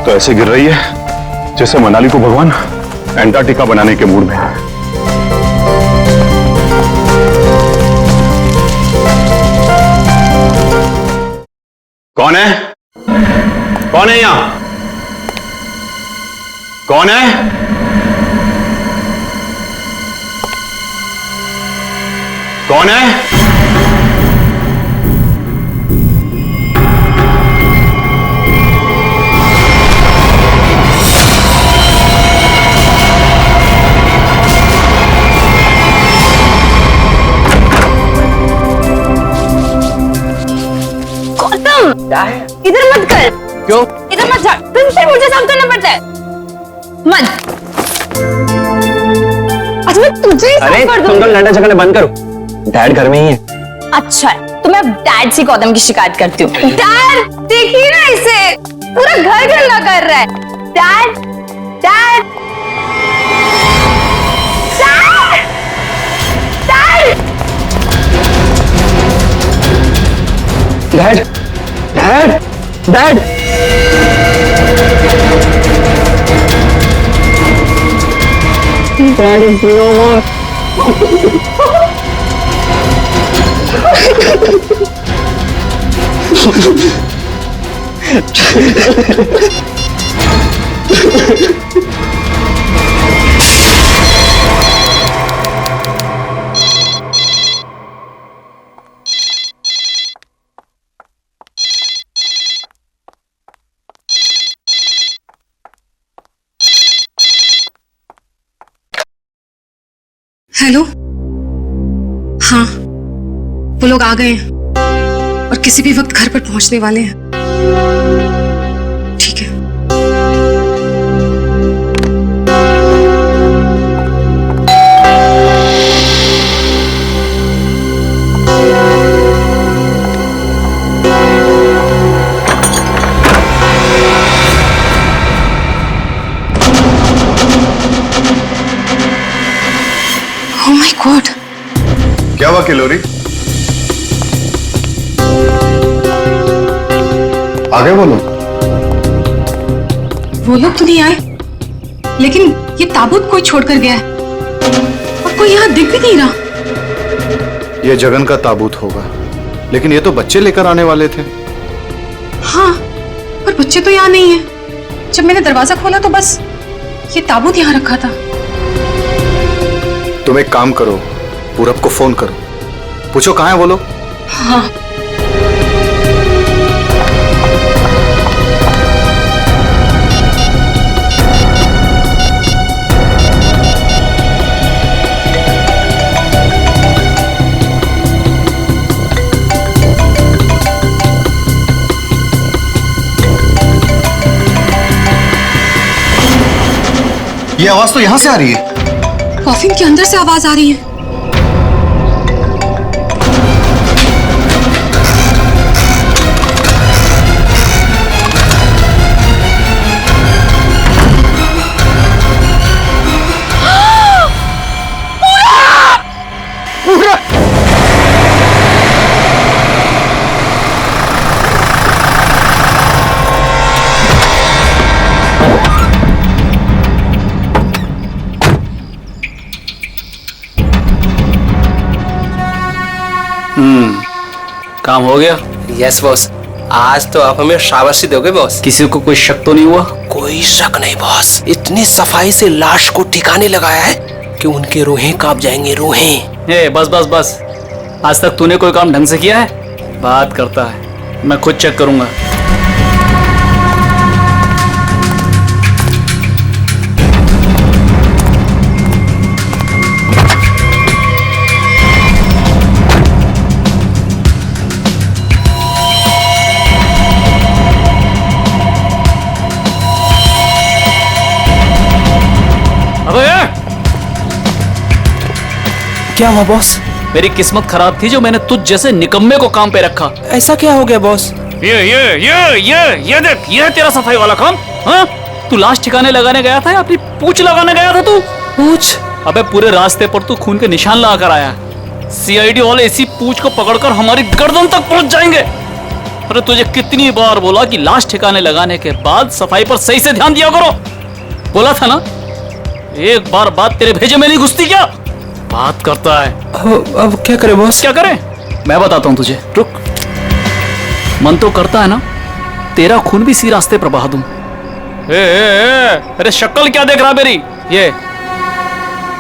तो ऐसे गिर रही है जैसे मनाली को भगवान एंटार्क्टिका बनाने के मूड में है। कौन है? कौन है यहां? कौन है? कौन है? क्या है? इधर मत कर। क्यों? इधर मत जा, तुमसे मुझे साफ करना पड़ता है। मत। अच्छा मैं तुझे ही साफ कर दूंगी। तुम तो लड़ना झगड़ना बंद करो, डैड घर में ही है। अच्छा तो मैं अब डैड से गौतम की शिकायत करती हूँ। डैड देखिए ना इसे, पूरा घर गंदा कर रहा है। Dad dad dad dad dad dad is no more. Hello, हाँ वो लोग आ गए हैं और किसी भी वक्त घर पर पहुंचने वाले हैं। ठीक है। ओह माय गॉड, क्या हुआ किलोरी? आ गए वो लोग? वो लोग तो नहीं आए, लेकिन ये ताबूत कोई छोड़कर गया है और कोई यहाँ दिख भी नहीं रहा। ये जगन का ताबूत होगा, लेकिन ये तो बच्चे लेकर आने वाले थे। हाँ, पर बच्चे तो यहाँ नहीं है। जब मैंने दरवाजा खोला तो बस ये ताबूत यहाँ रखा था। तुम एक काम करो, पूरब को फोन करो, पूछो कहाँ है वो लोग। हाँ ये आवाज तो यहाँ से आ रही है। कॉफिन के अंदर से आवाज आ रही है। काम हो गया? यस बॉस, आज तो आप हमें शाबाशी दोगे बॉस। किसी को कोई शक तो नहीं हुआ? कोई शक नहीं बॉस, इतनी सफाई से लाश को ठिकाने लगाया है कि उनके रूहें कांप जाएंगे, रूहें। ए बस बस बस, आज तक तूने कोई काम ढंग से किया है? बात करता है, मैं खुद चेक करूंगा। क्या हुआ बॉस? मेरी किस्मत खराब थी जो मैंने तुझ जैसे निकम्मे को काम पे रखा। ऐसा क्या हो गया बॉस? ये देख, ये है तेरा सफाई वाला काम। हाँ, तू लाश ठिकाने लगाने गया था या अपनी पूंछ लगाने गया था तू? पूछ? अबे पूरे रास्ते पर तू खून के निशान लगा कर आया। सीआईडी वाले इसी पूंछ को पकड़कर हमारी गर्दन तक पहुंच जाएंगे। अरे तुझे कितनी बार बोला कि लाश ठिकाने लगाने के बाद सफाई पर सही से ध्यान दिया करो। बोला था ना, एक बार बात तेरे भेजे में नहीं घुसती क्या? बात करता है। अब क्या करे बॉस? क्या करे? मैं बताता हूं तुझे, रुक। मन तो करता है ना तेरा खून भी इसी रास्ते पर बहा दूं। अरे शक्ल क्या देख रहा मेरी?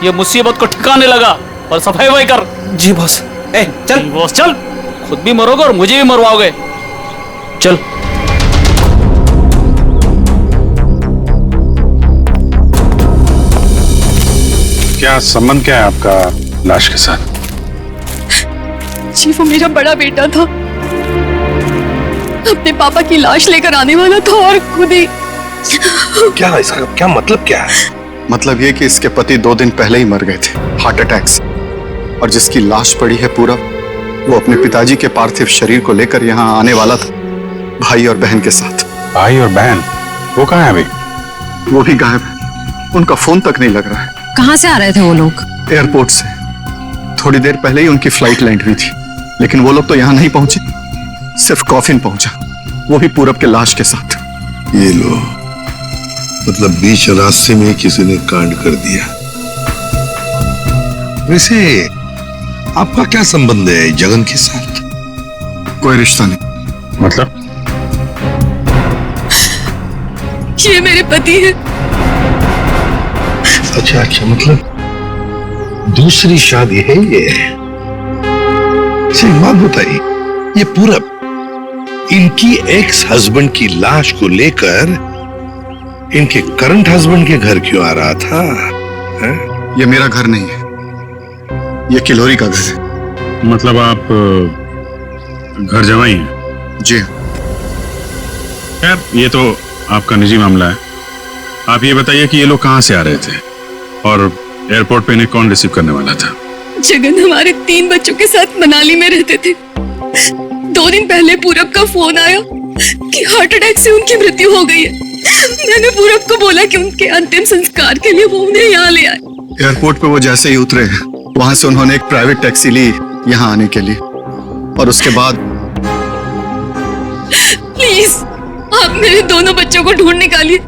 ये मुसीबत को ठिकाने लगा और सफाई वही कर। जी बॉस। चल बॉस चल, खुद भी मरोगे और मुझे भी मरवाओगे। चल। क्या संबंध क्या है आपका लाश के साथ? जी वो मेरा बड़ा बेटा था, अपने पापा की लाश लेकर आने वाला था और खुद ही। क्या इसका क्या मतलब क्या है? मतलब ये कि इसके पति 2 दिन पहले ही मर गए थे हार्ट अटैक से, और जिसकी लाश पड़ी है पूरा, वो अपने पिताजी के पार्थिव शरीर को लेकर यहाँ आने वाला था, भाई और बहन के साथ। भाई और बहन वो कहाँ है अभी? वो भी गायब है, उनका फोन तक नहीं लग रहा है। कहाँ से आ रहे थे वो लोग? एयरपोर्ट से। थोड़ी देर पहले ही उनकी फ्लाइट लैंड हुई थी, लेकिन वो लोग तो यहाँ नहीं पहुंचे, सिर्फ कॉफिन पहुंचा, वो भी पूरब के लाश के साथ। ये लो, मतलब बीच रास्ते में किसी ने कांड कर दिया। वैसे आपका क्या संबंध है जगन के साथ? कोई रिश्ता नहीं। मतलब? ये मेरे पति है। अच्छा अच्छा, मतलब दूसरी शादी है ये? अच्छा एक बात बताइए, ये पूरब इनकी एक्स हस्बैंड की लाश को लेकर इनके करंट हस्बैंड के घर क्यों आ रहा था? है? ये मेरा घर नहीं है, ये किलोरी का घर है। मतलब आप घर जवाई हैं? जी खैर ये तो आपका निजी मामला है। आप ये बताइए कि ये लोग कहाँ से आ रहे थे और एयरपोर्ट पे इन्हें कौन रिसीव करने वाला था? जगन हमारे 3 बच्चों के साथ मनाली में रहते थे। 2 दिन पहले पूरब का फोन आया कि हार्ट अटैक से उनकी मृत्यु हो गई है। मैंने पूरब को बोला कि उनके अंतिम संस्कार के लिए वो उन्हें यहाँ ले आए। एयरपोर्ट पे वो जैसे ही उतरे, वहां से उन्होंने एक प्राइवेट टैक्सी ली यहाँ आने के लिए, और उसके बाद। प्लीज आप मेरे दोनों बच्चों को ढूंढ निकालिए।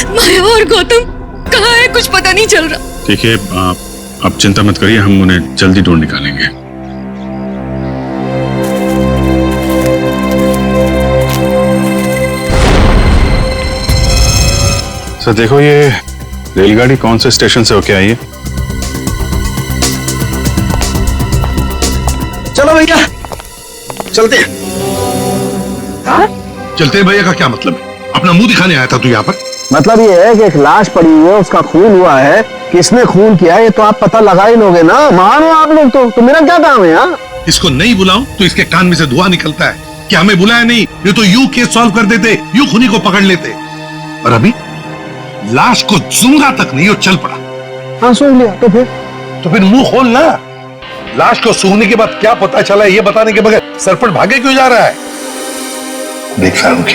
माया और गौतम कहाँ है, कुछ पता नहीं चल रहा। ठीक है, आप चिंता मत करिए, हम उन्हें जल्दी ढूंढ निकालेंगे। सर देखो, ये रेलगाड़ी कौन से स्टेशन से होके आई है? चलो भैया चलते हैं। चलते हैं भैया का क्या मतलब है? अपना मुंह दिखाने आया था तू यहाँ पर? मतलब ये है कि एक लाश पड़ी हुई है, उसका खून हुआ है, किसने खून किया है ये तो आप पता लगा ही लोगे ना। महान हो आप लोग तो मेरा क्या काम है यहाँ? इसको नहीं बुलाऊं तो इसके कान में से धुआं निकलता है कि हमें बुलाया नहीं, ये तो यूं केस सॉल्व कर देते, यूं खुनी को पकड़ लेते। और अभी लाश को सूंघा तक नहीं और चल पड़ा। हाँ सूंघ लिया तो फिर मुंह खोल ना। लाश को सूंघने के बाद क्या पता चला ये बताने के बगैर सरपट भागे क्यों जा रहा है? देख फारूक,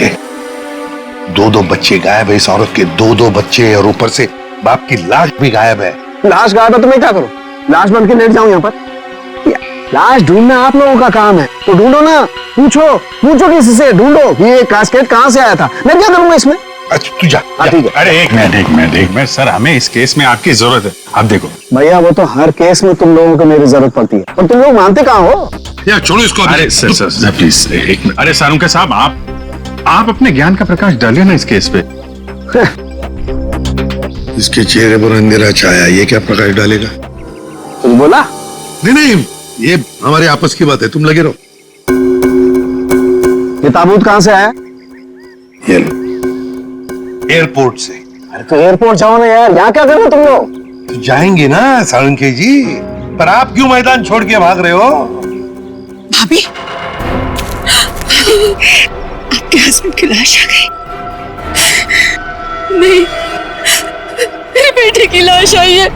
2 बच्चे गायब है, इस औरत के 2 बच्चे, और ऊपर से बाप की लाश भी गायब है। लाश गायब है तो मैं क्या करूँ? लाश बन के लेट जाऊं यहाँ पर? लाश ढूंढना आप लोगों का काम है, तो ढूंढो ना। पूछो किसी से, ढूंढो ये कास्केट कहाँ से आया था। मैं क्या करूंगा इसमें? अच्छा तू जा। ठीक है। अरे एक मिनट सर, हमें इस केस में आपकी जरूरत है। आप देखो भैया, वो तो हर केस में तुम लोगों को मेरी जरूरत पड़ती है, और तुम लोग मानते कहाँ हो? या छोड़ो इसको। अरे सर प्लीज एक मिनट। अरे सारूंके साहब, आप अपने ज्ञान का प्रकाश डालिए ना इस केस पे। इसके चेहरे पर अंधेरा छाया, ये क्या प्रकाश डालेगा? कुछ बोला? नहीं, ये हमारे आपस की बात है, तुम लगे रहो। ये ताबूत कहाँ से आया? ये लो, एयरपोर्ट से। अरे तो एयरपोर्ट जाओ ना यार, यहाँ क्या कर रहे हो तुम लोग? तो जाएंगे ना साळुंखे जी, पर आप क्यों मैदान छोड़ के भाग रहे हो? भाभी, आपके हस्बैंड की लाश आ गई। नहीं, मेरे बेटे की लाश आई है।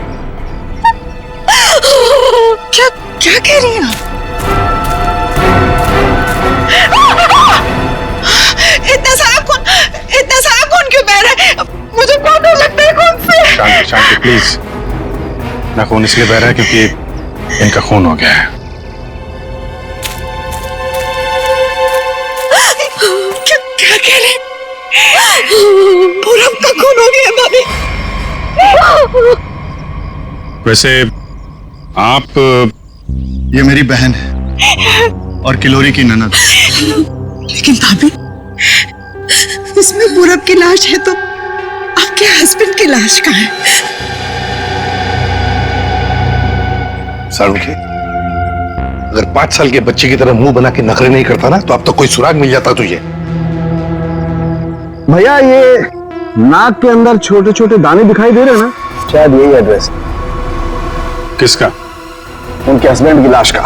क्या कह रही हैं आप? इतना सारा खून क्यों बह रहा है? मुझे बहुत डर लगता है खून से। शांति प्लीज। ना खून इसलिए बह रहा है क्योंकि इनका खून हो गया है। पूरब का खून हो गया भाभी। वैसे आप ये मेरी बहन है और किलोरी की ननद। लेकिन भाभी, इसमें पूरब की लाश है तो आपके हस्बैंड की लाश कहाँ है? सारुखे, अगर 5 साल के बच्चे की तरह मुंह बना के नखरे नहीं करता ना तो अब तो कोई सुराग मिल जाता तुझे। भैया ये नाक के अंदर छोटे छोटे दाने दिखाई दे रहे हैं ना, शायद यही एड्रेस किसका? उनके हस्बैंड की लाश का।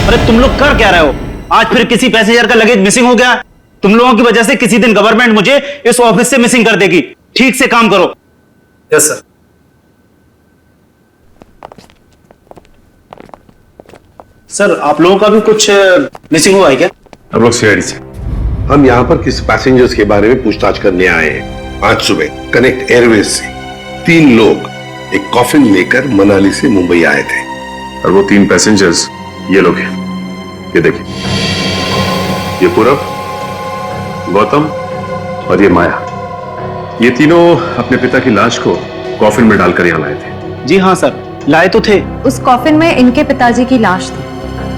अरे तुम लोग कर क्या रहे हो? आज फिर किसी पैसेंजर का लगेज मिसिंग हो गया। तुम लोगों की वजह से किसी दिन गवर्नमेंट मुझे इस ऑफिस से मिसिंग कर देगी। ठीक से काम करो। Yes sir. सर आप लोगों का भी कुछ मिसिंग हुआ है क्या? हम लोग सीआईडी से। हम यहाँ पर किसी पैसेंजर्स के बारे में पूछताछ करने आए हैं। आज सुबह कनेक्ट एयरवेज से 3 लोग एक कॉफिन लेकर मनाली से मुंबई आए थे और वो 3 पैसेंजर्स ये लोग हैं। ये देखिए, ये पूरब, गौतम और ये माया। ये तीनों अपने पिता की लाश को कॉफिन में डालकर यहाँ लाए थे। जी हाँ सर, लाए तो थे। उस कॉफिन में इनके पिताजी की लाश थी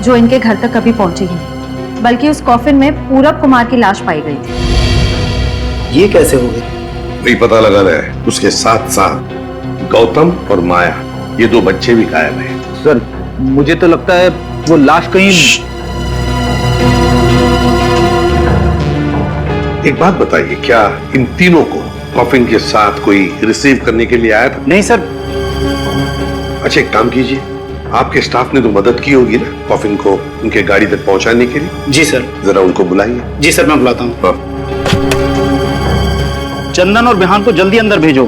जो इनके घर तक कभी पहुंची ही नहीं, बल्कि उस कॉफिन में पूरब कुमार की लाश पाई गई थी। ये कैसे हो गई? वही पता लगाना है। उसके साथ साथ गौतम और माया, ये 2 बच्चे भी गायब हैं। सर मुझे तो लगता है वो लाश कहीं। एक बात बताइए, क्या इन तीनों को कॉफिन के साथ कोई रिसीव करने के लिए आया था? नहीं सर। अच्छा एक काम कीजिए, आपके स्टाफ ने तो मदद की होगी ना कॉफिन को उनके गाड़ी तक पहुंचाने के लिए। जी सर। जरा उनको बुलाइए। जी सर, मैं बुलाता हूँ। हाँ। चंदन और बिहान को जल्दी अंदर भेजो।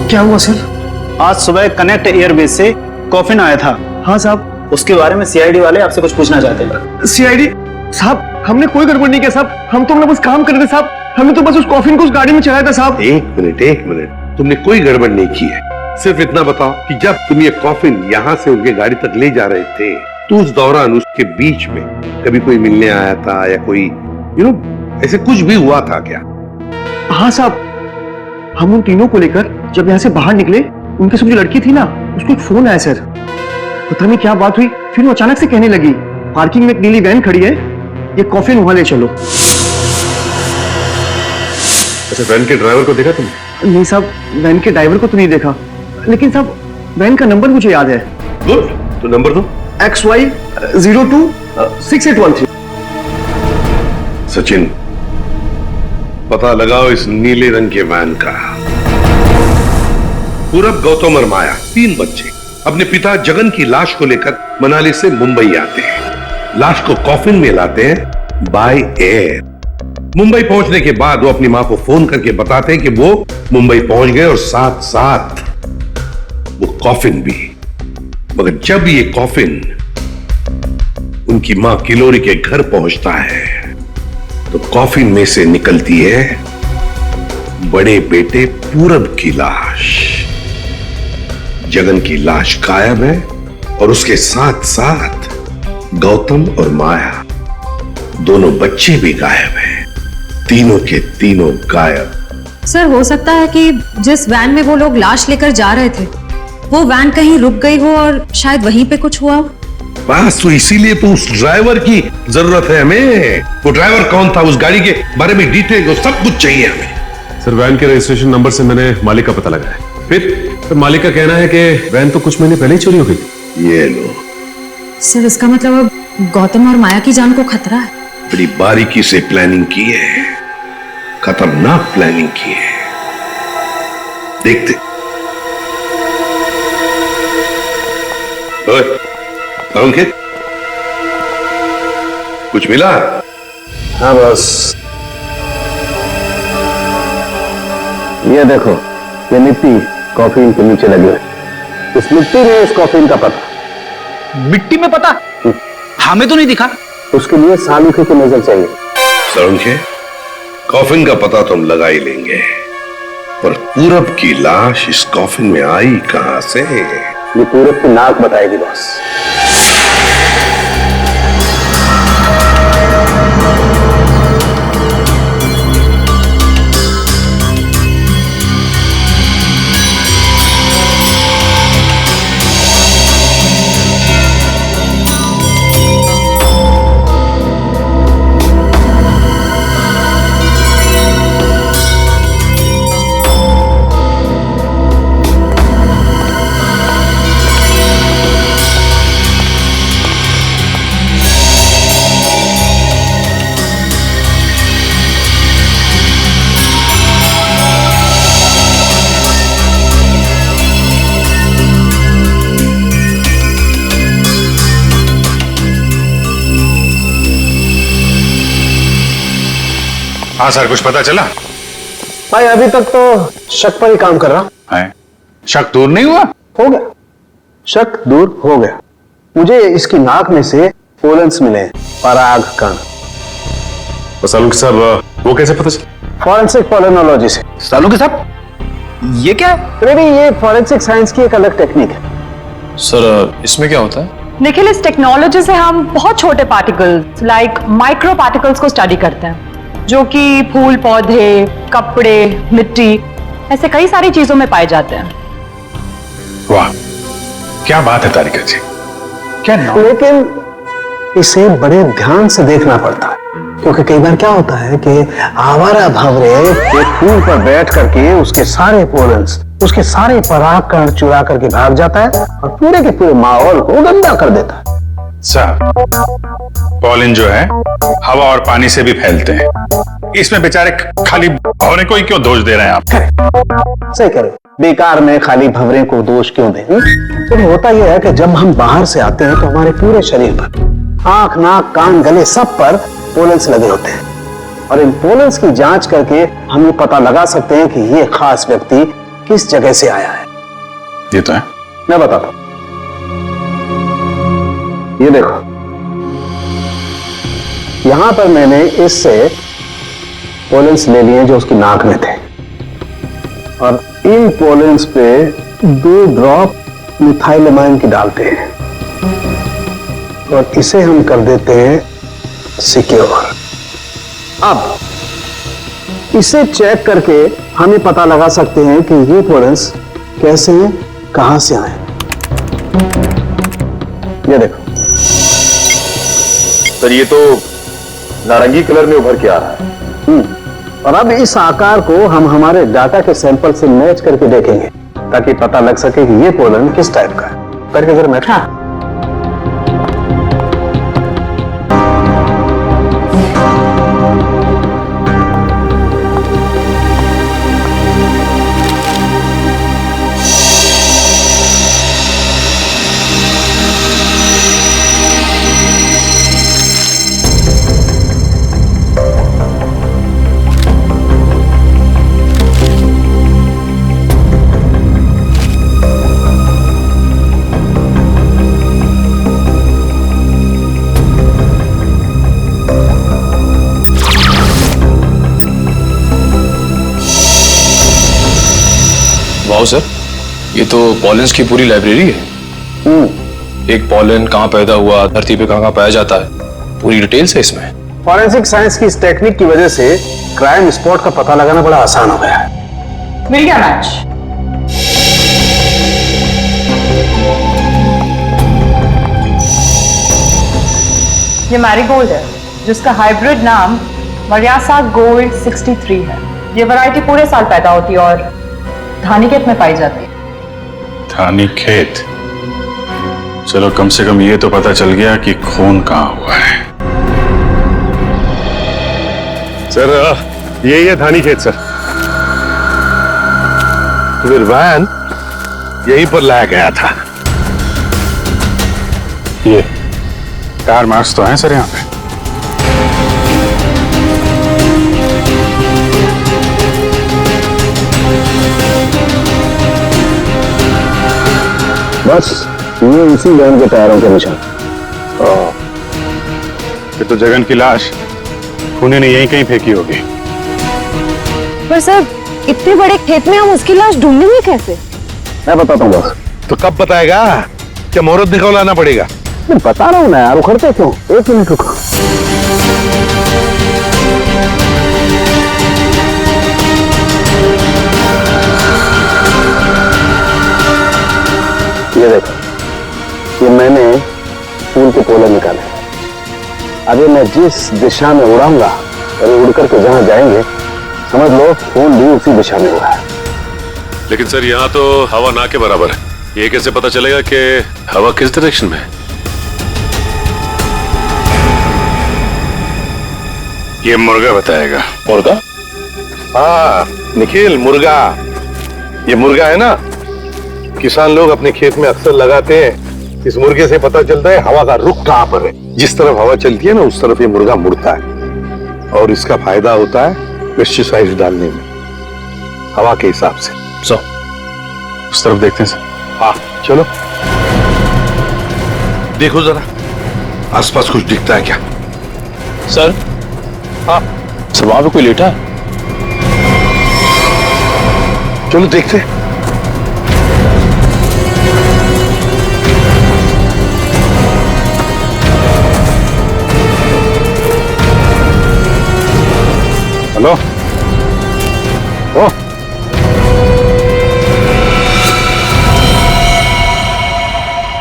क्या हुआ सर? आज सुबह कनेक्ट एयरवेज से कॉफिन आया था। हाँ साहब। उसके बारे में सीआईडी वाले आपसे कुछ पूछना चाहते हैं। सीआईडी साहब, हमने कोई गड़बड़ नहीं किया साहब। हम तो अपना बस काम कर रहे थे साहब। हमने तो बस उस कॉफिन को उस गाड़ी में चढ़ाया था साहब। एक मिनट, तुमने कोई गड़बड़ नहीं की है। सिर्फ इतना बताओ कि जब तुम ये कॉफिन यहाँ से उनके गाड़ी तक ले जा रहे थे तो उस दौरान उसके बीच में कभी कोई मिलने आया था या कोई ऐसे कुछ भी हुआ था क्या? हाँ साहब, हम उन तीनों को लेकर जब यहाँ से बाहर निकले, उनके सब जो लड़की थी ना, उसको एक फोन आया सर। पता नहीं क्या बात हुई, फिर वो अचानक से कहने लगी पार्किंग में एक नीली वैन खड़ी है, ये कॉफिन वहां ले चलो। अच्छा, वैन के ड्राइवर को देखा तुमने? नहीं साहब, वैन के ड्राइवर को तो नहीं देखा, लेकिन साहब वैन का नंबर मुझे याद है। गुड, तो नंबर दो। XY 02 6813। सचिन, पता लगाओ इस नीले रंग के वैन का। पूरब, गौतम और माया 3 बच्चे अपने पिता जगन की लाश को लेकर मनाली से मुंबई आते हैं। लाश को कॉफिन में लाते हैं बाय एयर। मुंबई पहुंचने के बाद वो अपनी मां को फोन करके बताते हैं कि वो मुंबई पहुंच गए और साथ साथ वो कॉफिन भी। मगर जब ये कॉफिन उनकी मां किलोरी के घर पहुंचता है तो कॉफिन में से निकलती है बड़े बेटे पूरब की लाश। जगन की लाश गायब है और उसके साथ साथ गौतम और माया, दोनों बच्चे भी गायब हैं। तीनों के तीनों गायब। सर हो सकता है कि जिस वैन में वो लोग लाश लेकर जा रहे थे, वो वैन कहीं रुक गई हो और शायद वहीं पे कुछ हुआ हो। बस तो इसीलिए तो उस ड्राइवर की जरूरत है हमें। वो ड्राइवर कौन था, उस गाड़ी के बारे में डिटेल, सब कुछ चाहिए हमें। सर, वैन के रजिस्ट्रेशन नंबर से मैंने मालिक का पता लगाया। फिर मालिक का कहना है कि वैन तो कुछ महीने पहले ही चोरी हो गई। ये लो सर, इसका मतलब अब गौतम और माया की जान को खतरा है। बड़ी बारीकी से प्लानिंग की है, खतरनाक प्लानिंग की है। देखते। अंकित, कुछ मिला? हाँ बस ये देखो, ये मिट्टी कॉफिन के नीचे लगी है। इस मिट्टी में इस कॉफिन का पता। मिट्टी में पता? हमें तो नहीं दिखा। उसके लिए सालूखे की नजर चाहिए। सालूखे, कॉफिन का पता तो हम लगा ही लेंगे, पर पूरब की लाश इस कॉफिन में आई कहां से? ये पूरब की नाक बताएगी बॉस। हाँ सर, कुछ पता चला? भाई अभी तक तो शक पर ही काम कर रहा है। शक दूर नहीं हुआ? हो गया, शक दूर हो गया। मुझे इसकी नाक में से पोलन्स मिले, पराग कण। सालुंके साहब वो कैसे पता चला? फॉरेंसिक पोलिनोलॉजी से। सालुंके साहब ये क्या है? बेबी ये फॉरेंसिक साइंस की एक अलग टेक्निक है। सर इसमें क्या होता है? निखिल, इस टेक्नोलॉजी से हम बहुत छोटे पार्टिकल्स लाइक माइक्रो पार्टिकल्स को स्टडी करते हैं, जो कि फूल, पौधे, कपड़े, मिट्टी, ऐसे कई सारी चीजों में पाए जाते हैं। वाह, क्या बात है तारिका जी, क्या नाम। लेकिन इसे बड़े ध्यान से देखना पड़ता है, क्योंकि कई बार क्या होता है कि आवारा भंवरे एक फूल पर बैठ करके उसके सारे पोलन्स, उसके सारे परागकण चुरा करके भाग जाता है और पूरे के पूरे माहौल को गंदा कर देता है। सर, पॉलिन जो है हवा और पानी से भी फैलते हैं, इसमें बेचारे खाली भंवरे को ही क्यों दोष दे रहे हैं आप? सही करो, बेकार में खाली भंवरे को दोष क्यों दें? तो होता यह है कि जब हम बाहर से आते हैं तो हमारे पूरे शरीर पर, आंख, नाक, कान, गले, सब पर पोलन्स लगे होते हैं, और इन पोलन्स की जांच करके हम ये पता लगा सकते हैं कि ये खास व्यक्ति किस जगह से आया है। ये तो है। मैं बताता हूं, ये देखो, यहां पर मैंने इससे पोलन्स ले लिए जो उसकी नाक में थे, और इन पोलन्स पे 2 ड्रॉप मिथाइलमाइन की डालते हैं और इसे हम कर देते हैं सिक्योर। अब इसे चेक करके हम ये पता लगा सकते हैं कि ये पोलन्स कैसे हैं, कहां से आए। ये देखो सर, ये तो नारंगी कलर में उभर के आ रहा है। और अब इस आकार को हम हमारे डाटा के सैंपल से मैच करके देखेंगे, ताकि पता लग सके कि ये पोलन किस टाइप का है। करके जरा मैच। हाँ। वाओ सर, ये तो पॉलेंस की पूरी लाइब्रेरी है। एक पॉलन कहाँ पैदा हुआ, धरती पे कहाँ पाया जाता है, पूरी डिटेल्स है इसमें। फॉरेंसिक साइंस की इस टेक्निक की वजह से क्राइम स्पॉट का पता लगाना बड़ा आसान हो गया है। मिल गया मैच। ये मैरीगोल्ड है, जिसका हाइब्रिड नाम मरियासा गोल्ड 63 है। ये वैरायटी पूरे साल पैदा होती है और धानीखेत में पाई जाती है। धानीखेत? चलो कम से कम ये तो पता चल गया कि खून कहाँ हुआ है। सर यही है धानीखेत सर। फिर वैन यहीं पर लाया गया था। ये कार मार्क्स तो हैं सर यहाँ पे। बस ये उसी वैन के टायरों के निशान। फिर तो जगन की लाश खूनी ने यहीं कहीं फेंकी होगी। पर सर, इतने बड़े खेत में हम उसकी लाश ढूंढेंगे कैसे? मैं बताता हूँ बस। तो कब बताएगा? क्या मुहूर्त निकलवाना पड़ेगा? बता रहा हूँ ना यार, उखड़ते क्यों? एक मिनट रुको। ये देखो, ये मैंने फूल के पोले निकाले। अभी मैं जिस दिशा में उड़ाऊंगा और उड़ करके जहां जाएंगे, समझ लो फूल भी उसी दिशा में उड़ा है। लेकिन सर यहाँ तो हवा ना के बराबर है, ये कैसे पता चलेगा कि हवा किस डायरेक्शन में है? ये मुर्गा बताएगा। मुर्गा? हाँ निखिल, मुर्गा। ये मुर्गा है ना, किसान लोग अपने खेत में अक्सर लगाते हैं। इस मुर्गे से पता चलता है हवा का रुख कहां पर है। जिस तरफ हवा चलती है ना, उस तरफ ये मुर्गा मुड़ता है और इसका फायदा होता है पेस्टिसाइड डालने में, हवा के हिसाब से। उस तरफ देखते हैं सर। हाँ चलो, देखो जरा आसपास कुछ दिखता है क्या? सर? हाँ सर, वहां पे कोई लेटा है? चलो देखते हैं। हेलो, ओ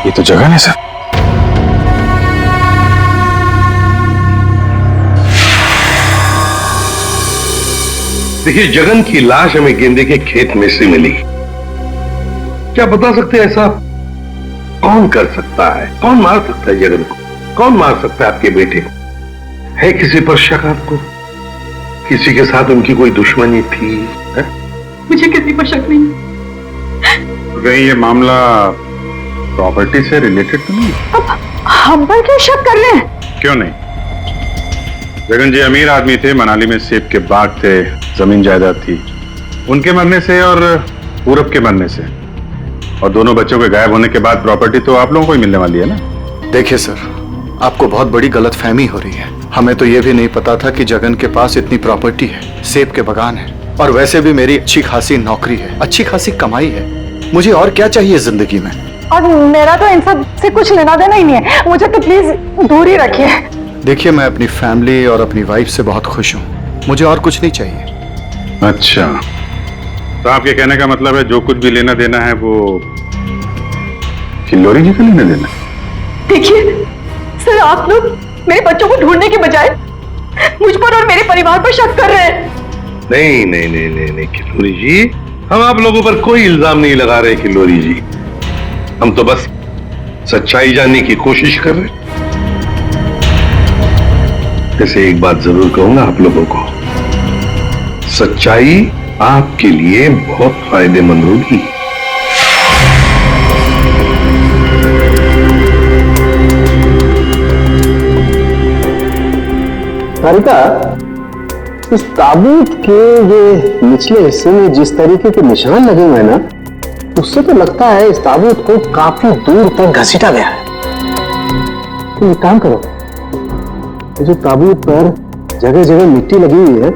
ये तो जगह है सर। देखिए, जगन की लाश हमें गेंदे के खेत में से मिली। क्या बता सकते हैं ऐसा कौन कर सकता है? कौन मार सकता है जगन को? कौन मार सकता है आपके बेटे को? है किसी पर शक आपको? किसी के साथ उनकी कोई दुश्मनी थी? है? मुझे किसी पर शक नहीं। कहीं ये मामला प्रॉपर्टी से रिलेटेड तो नहीं? अब हम पर क्यों शक कर रहे हैं? क्यों नहीं? जगन जी अमीर आदमी थे, मनाली में सेब के बाग थे, जमीन जायदाद थी। उनके मरने से और पूरब के मरने से और दोनों बच्चों के गायब होने के बाद प्रॉपर्टी तो आप लोगों को ही मिलने वाली है ना? देखिए सर, आपको बहुत बड़ी गलतफहमी हो रही है। हमें तो ये भी नहीं पता था कि जगन के पास इतनी प्रॉपर्टी है, सेब के बागान है, और वैसे भी मेरी अच्छी खासी नौकरी है, अच्छी खासी कमाई है। मुझे और क्या चाहिए जिंदगी में? और मेरा तो इन सब से कुछ लेना देना ही नहीं है, मुझे तो प्लीज दूर ही रखिए। देखिए, मैं अपनी फैमिली और अपनी वाइफ से बहुत खुश हूँ, मुझे और कुछ नहीं चाहिए। अच्छा, तो आपके कहने का मतलब है जो कुछ भी लेना देना है वो किल्लोरी जी का लेना देना? देखिए सर, आप लोग मेरे बच्चों को ढूंढने के बजाय मुझ पर और मेरे परिवार पर शक कर रहे हैं। नहीं नहीं नहीं नहीं नहीं किल्लोरी जी, हम आप लोगों पर कोई इल्जाम नहीं लगा रहे किल्लोरी जी। हम तो बस सच्चाई जानने की कोशिश कर रहे हैं। जैसे एक बात जरूर कहूंगा आप लोगों को, सच्चाई आपके लिए बहुत फायदेमंद होगी। सारिका, इस ताबूत के ये निचले हिस्से में जिस तरीके के निशान लगे हुए हैं ना, उससे तो लगता है इस ताबूत को काफी दूर तक घसीटा गया है। तो एक काम करो, ये जो ताबूत पर जगह जगह मिट्टी लगी हुई है,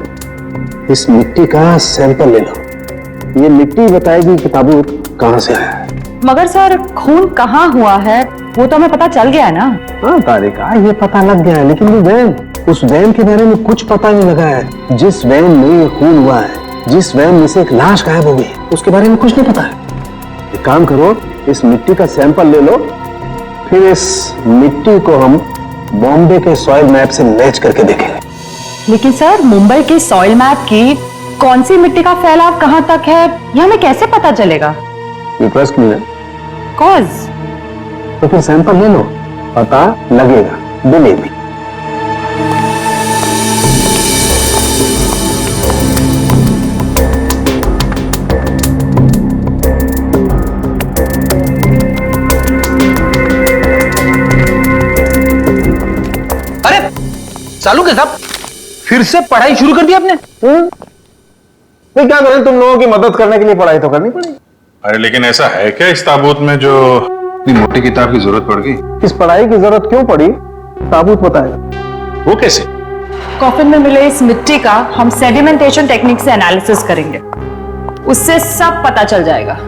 इस मिट्टी का सैंपल ले लो। ये मिट्टी बताएगी कि ताबूत कहां से आया है। मगर सर, खून कहाँ हुआ है वो तो हमें पता चल गया है ना? हाँ तारिका, ये पता लग गया है, लेकिन वो वैन, उस वैन के बारे में कुछ पता नहीं लगा है। जिस वैन में ये खून हुआ है, जिस वैन में से एक लाश गायब हो गई, उसके बारे में कुछ नहीं पता है। एक काम करो, इस मिट्टी का सैंपल ले लो, फिर इस मिट्टी को हम बॉम्बे के सॉइल मैप से मैच करके देखेंगे। लेकिन सर, मुंबई के सॉइल मैप की कौन सी मिट्टी का फैलाव कहाँ तक है, ये हमें कैसे पता चलेगा? ट्रस्ट मी है। कॉज? तो फिर सैंपल ले लो, पता लगेगा, बिलीव मी। सालू के साहब, फिर से पढ़ाई शुरू कर दी आपने? नहीं, क्या करें, तुम लोगों की मदद करने के लिए पढ़ाई तो करनी पड़ेगी। अरे लेकिन ऐसा है क्या इस ताबूत में जो इतनी मोटी किताब की जरूरत पड़ गई? इस पढ़ाई की जरूरत क्यों पड़ी, ताबूत बताएगा। वो कैसे? कॉफिन में मिले इस मिट्टी का हम सेडिमेंटेशन टेक्निक से एनालिसिस करेंगे, उससे सब पता चल जाएगा।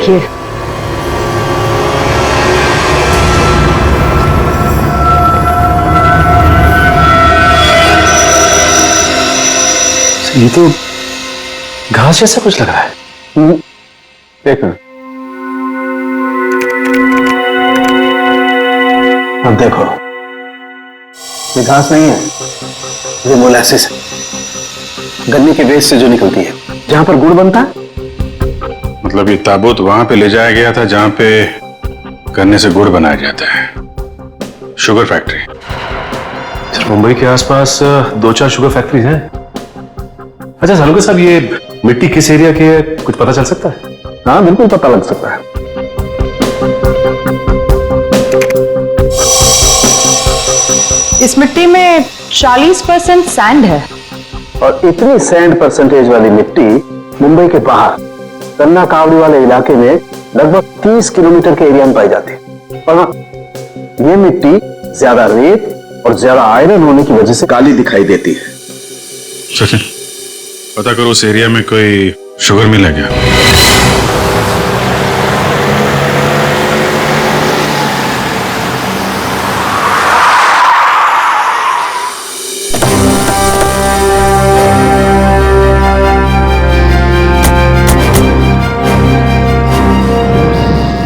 देखिए। ये तो घास जैसा कुछ लग रहा है। देखो, अब देखो, ये घास नहीं है, ये मोलासिस है, गन्ने के वेस्ट से जो निकलती है, जहां पर गुड़ बनता है। मतलब ये ताबूत वहां पे ले जाया गया था जहां पे गन्ने से गुड़ बनाया जाता है, शुगर फैक्ट्री। सिर्फ मुंबई के आसपास 2-4 शुगर फैक्ट्रीज हैं। अच्छा सालुका साहब, ये मिट्टी किस एरिया की है, कुछ पता चल सकता है? हाँ बिल्कुल पता लग सकता है। इस मिट्टी में 40% सैंड है। और इतनी सैंड परसेंटेज वाली मिट्टी मुंबई के बाहर गन्ना कावड़ी वाले इलाके में लगभग 30 किलोमीटर के एरिया में पाई जाती है। और हाँ, ये मिट्टी ज्यादा रेत और ज्यादा आयरन होने की वजह से काली दिखाई देती है। सचिन, पता करो उस एरिया में कोई शुगर मिल है क्या?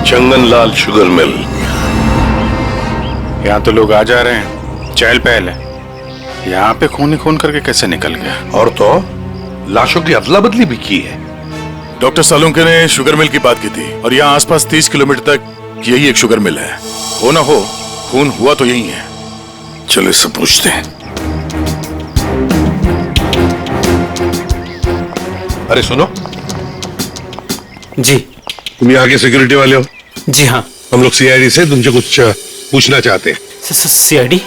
चंगनलाल शुगर मिल। यहाँ तो लोग आ जा रहे हैं, चहल पहल है। यहाँ पे खून ही खून करके कैसे निकल गया? और तो लाशों की अदला बदली भी की है। डॉक्टर सालुंके ने शुगर मिल की बात की थी और यहाँ आसपास 30 किलोमीटर तक यही एक शुगर मिल है। हो ना हो, खून हुआ तो यही है। चलो इससे पूछते हैं। अरे सुनो जी। तुम यहाँ के सिक्योरिटी वाले हो? जी हाँ। हम लोग सीआईडी से तुमसे कुछ पूछना चाहते हैं। सीआईडी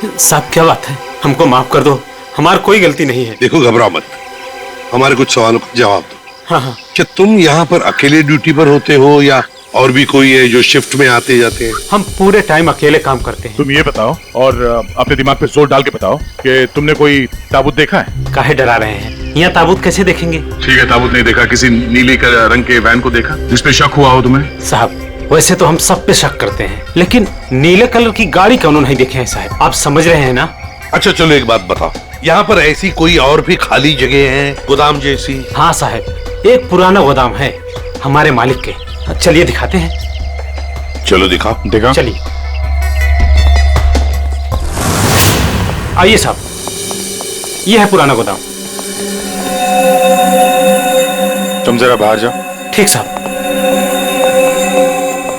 साहब, क्या बात है? हमको माफ कर दो, हमारी कोई गलती नहीं है। देखो घबराओ मत, हमारे कुछ सवालों का जवाब दो। हाँ हाँ। क्या तुम यहाँ पर अकेले ड्यूटी पर होते हो या और भी कोई है जो शिफ्ट में आते जाते हैं? हम पूरे टाइम अकेले काम करते हैं। तुम ये बताओ और अपने दिमाग पे जोर डाल के बताओ कि तुमने कोई ताबूत देखा है? काहे डरा रहे हैं? यहाँ ताबूत कैसे देखेंगे? ठीक है, ताबूत नहीं देखा। किसी नीले रंग के वैन को देखा जिसपे शक हुआ हो तुम्हें? साहब, वैसे तो हम सब पे शक करते हैं, लेकिन नीले कलर की गाड़ी क्यों नहीं देखे हैं साहब? आप समझ रहे हैं ना? अच्छा चलो एक बात बताओ, यहाँ पर ऐसी कोई और भी खाली जगह है, गोदाम जैसी? हाँ साहब, एक पुराना गोदाम है हमारे मालिक के। चलिए दिखाते हैं। चलो दिखाओ। देखा? चलिए आइए साहब, ये है पुराना गोदाम। तुम जरा बाहर जाओ। ठीक साहब।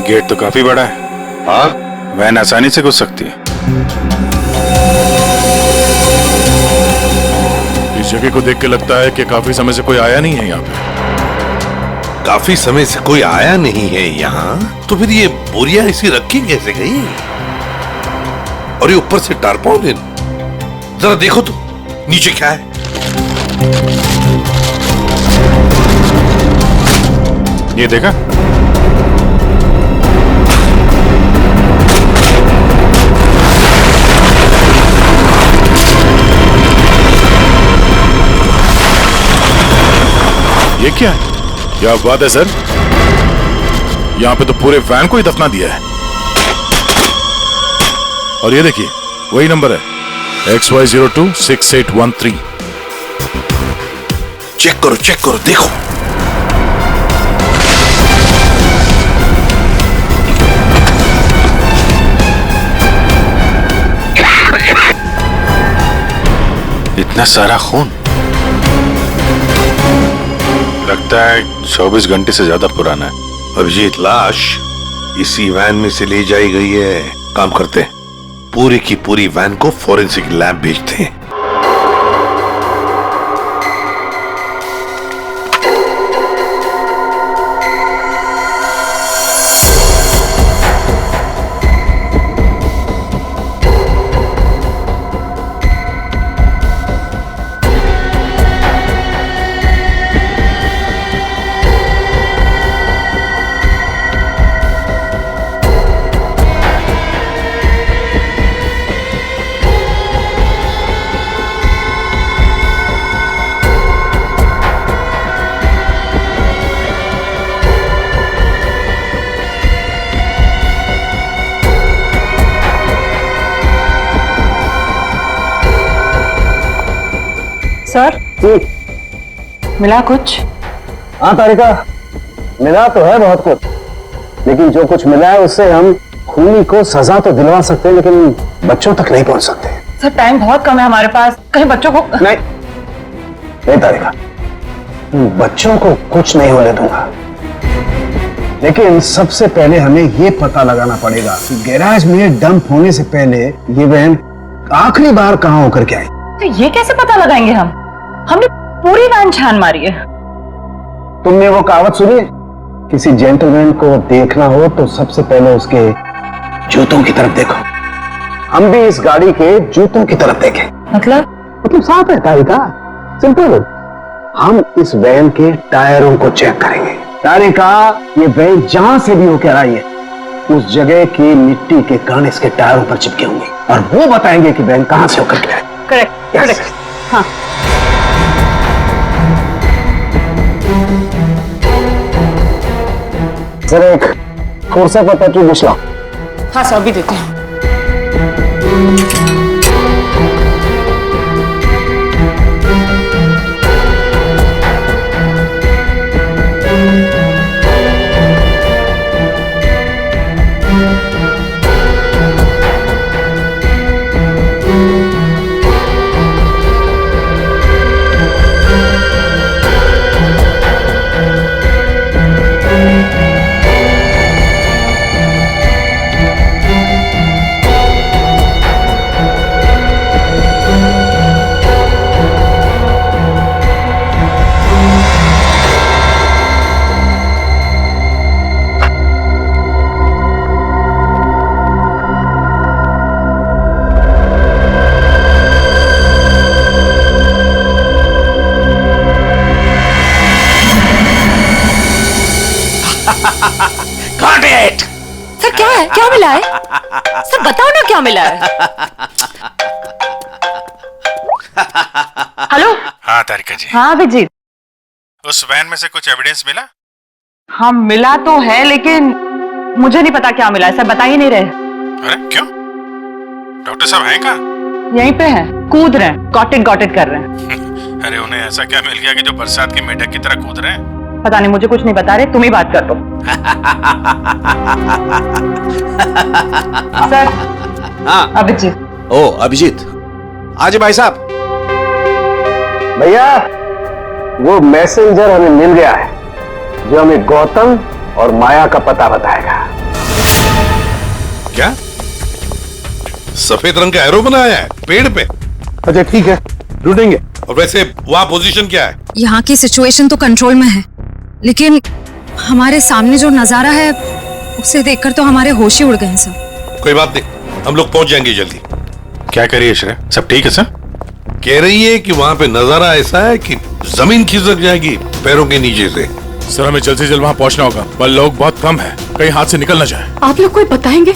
गेट तो काफी बड़ा है। हाँ, वैन आसानी से घुस सकती है। इस जगह को देख के लगता है कि काफी समय से कोई आया नहीं है यहाँ पे। काफी समय से कोई आया नहीं है यहाँ, तो फिर ये बोरियां ऐसी रखी कैसे गई? और ये ऊपर से टारपॉलिन, जरा देखो तो नीचे क्या है। ये देखा? ये क्या है? क्या बात है सर, यहाँ पे तो पूरे वैन को ही दफना दिया है। और ये देखिए, वही नंबर है XY026813। चेक करो देखो। इतना सारा खून, लगता है 24 घंटे से ज्यादा पुराना है। अभिजीत, लाश इसी वैन में से ले जाई गई है। काम करते हैं, पूरी की पूरी वैन को फॉरेंसिक लैब भेजते हैं। सर मिला कुछ? हाँ तारिका, मिला तो है बहुत कुछ, लेकिन जो कुछ मिला है उससे हम खूनी को सजा तो दिलवा सकते हैं, लेकिन बच्चों तक नहीं पहुंच सकते। सर टाइम बहुत कम है हमारे पास, कहीं बच्चों को नहीं तारिका, बच्चों को कुछ नहीं होने दूंगा, लेकिन सबसे पहले हमें ये पता लगाना पड़ेगा कि गैराज में डंप होने से पहले ये वैन आखिरी बार कहां होकर के आई। तो ये कैसे पता लगाएंगे हम? हमने पूरी वैन छान मारी है। तुमने वो कहावत सुनी, किसी जेंटलमैन को देखना हो तो सबसे पहले उसके जूतों की तरफ देखो। हम भी इस गाड़ी के जूतों की तरफ देखें। मतलब साफ है तारिका, सिंपल। हम इस वैन के टायरों को चेक करेंगे। तारिका, ये वैन जहां से भी होकर आई है उस जगह की मिट्टी के कण इसके टायरों पर चिपके होंगे और वो बताएंगे कि वैन कहां से होकर के आई। Correct correct. हाँ सर एक कोर्सा का पेट्रोल बुश लाओ। हाँ सर अभी देते हैं। सर क्या है, क्या मिला है? सर बताओ ना क्या मिला है। हेलो। हाँ तारिका जी। हाँ अभिजीत। उस वैन में से कुछ एविडेंस मिला? हाँ मिला तो है, लेकिन मुझे नहीं पता क्या मिला है। सर बता ही नहीं रहे। अरे क्यों? डॉक्टर साहब हैं कहाँ? यहीं पे है, कूद रहे हैं, गॉट इट कर रहे हैं। अरे उन्हें ऐसा क्या मिल गया कि जो बरसात की मेढक की तरह कूद रहे हैं? पता नहीं, मुझे कुछ नहीं बता रहे, तुम ही बात कर दो। सर। हाँ अभिजीत। ओ अभिजीत, आज भाई साहब। भैया वो मैसेंजर हमें मिल गया है जो हमें गौतम और माया का पता बताएगा। क्या सफेद रंग का एरो बनाया है पेड़ पे? अच्छा ठीक है, ढूंढेंगे। और वैसे वहां पोजीशन क्या है? यहाँ की सिचुएशन तो कंट्रोल में है, लेकिन हमारे सामने जो नजारा है उसे देखकर तो हमारे होश ही उड़ गए हैं सर। कोई बात नहीं, हम लोग पहुंच जाएंगे जल्दी। क्या कह रही है श्रेया, सब ठीक है सर? कह रही है कि वहां पे नजारा ऐसा है कि जमीन खिसक जाएगी पैरों के नीचे से। सर हमें जल्द से जल्द वहां पहुंचना होगा, पर लोग बहुत कम है, कहीं हाथ से निकल ना जाए। आप लोग कोई बताएंगे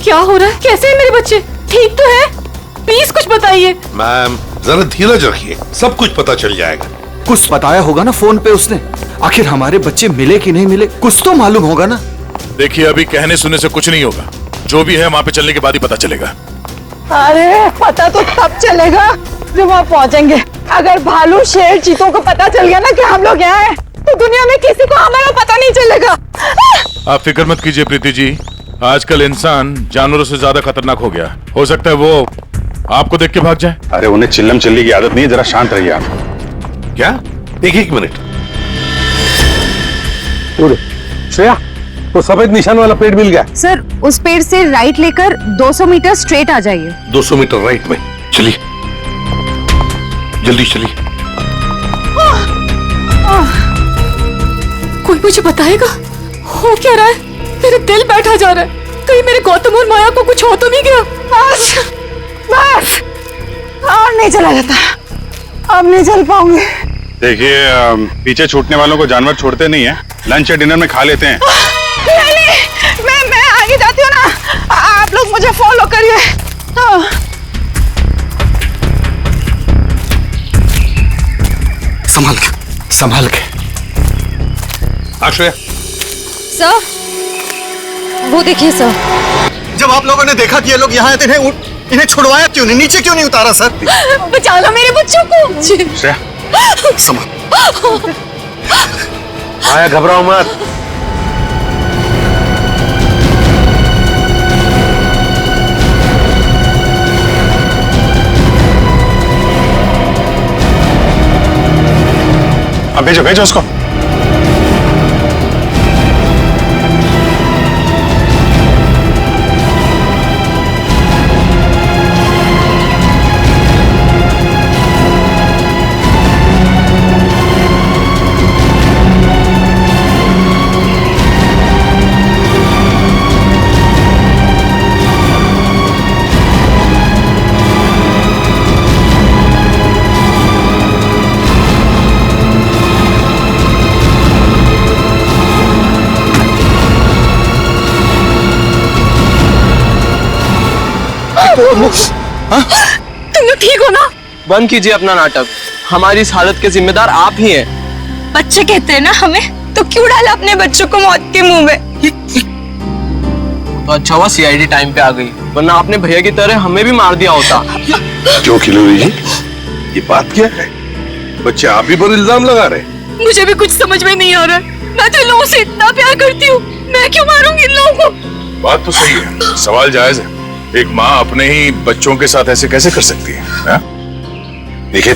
क्या हो रहा है? कैसे है मेरे बच्चे? ठीक तो है? प्लीज कुछ बताइए। मैम जरा धीरज रखिए, सब कुछ पता चल जाएगा। कुछ बताया होगा ना फोन पे उसने। आखिर हमारे बच्चे मिले कि नहीं मिले कुछ तो मालूम होगा ना। देखिए अभी कहने सुनने से कुछ नहीं होगा, जो भी है वहां पे चलने के बाद ही पता चलेगा। अरे पता तो तब चलेगा जब वहाँ पहुँचेंगे। अगर भालू शेर चीतों को पता चल गया ना कि हम लोग यहाँ हैं, तो दुनिया में किसी को हमारा पता नहीं चलेगा। आप फिक्र मत कीजिए प्रीति जी, आजकल इंसान जानवरों से ज्यादा खतरनाक हो गया। हो सकता है वो आपको देख के भाग जाए। अरे उन्हें चिल्लम चिल्ली की आदत नहीं है, जरा शांत रहिए आप। क्या? एक मिनट। श्रेया, वो सफेद निशान वाला पेड़ मिल गया। सर उस पेड़ से राइट लेकर 200 मीटर स्ट्रेट आ जाइए। 200 मीटर राइट में। चलिए जल्दी चलिए। कोई मुझे बताएगा हो क्या रहा है? मेरे दिल बैठा जा रहा है, कहीं मेरे गौतम और माया को कुछ हो तो नहीं गया? बस और नहीं चला जाता, अब नहीं चल पाऊंगी। देखिए पीछे छूटने वालों को जानवर छोड़ते नहीं है, लंच या डिनर में खा लेते हैं। मैं आगे जाती हूँ ना, आप लोग मुझे फॉलो करिए। संभाल के। आश्रय सर वो देखिए सर। जब आप लोगों ने देखा कि ये लोग यहाँ आए थे, इन्हें छुड़वाया क्यों नहीं, नीचे क्यों नहीं उतारा सर? बचा लो मेरे बच्चों को। श्रेया आया, घबराओ मत। अब भेजो भेजो उसको। तुम लोग ठीक हो ना? बंद कीजिए अपना नाटक। हमारी इस हालत के जिम्मेदार आप ही हैं। बच्चे कहते हैं ना हमें, तो क्यों डाला अपने बच्चों को मौत के मुंह में? तो अच्छा हुआ सीआईडी टाइम पे आ गई, वरना आपने भैया की तरह हमें भी मार दिया होता। क्यों खिलोरी जी, ये बात क्या है? बच्चे आप ही पर इल्जाम लगा रहे? मुझे भी कुछ समझ में नहीं आ रहा है। मैं तो इन लोगों से इतना प्यार करती हूँ, मैं क्यों मारूंगी इन लोगों को? बात तो सही है, सवाल जायज है। एक माँ अपने ही बच्चों के साथ ऐसे कैसे कर सकती है? हा? देखिए,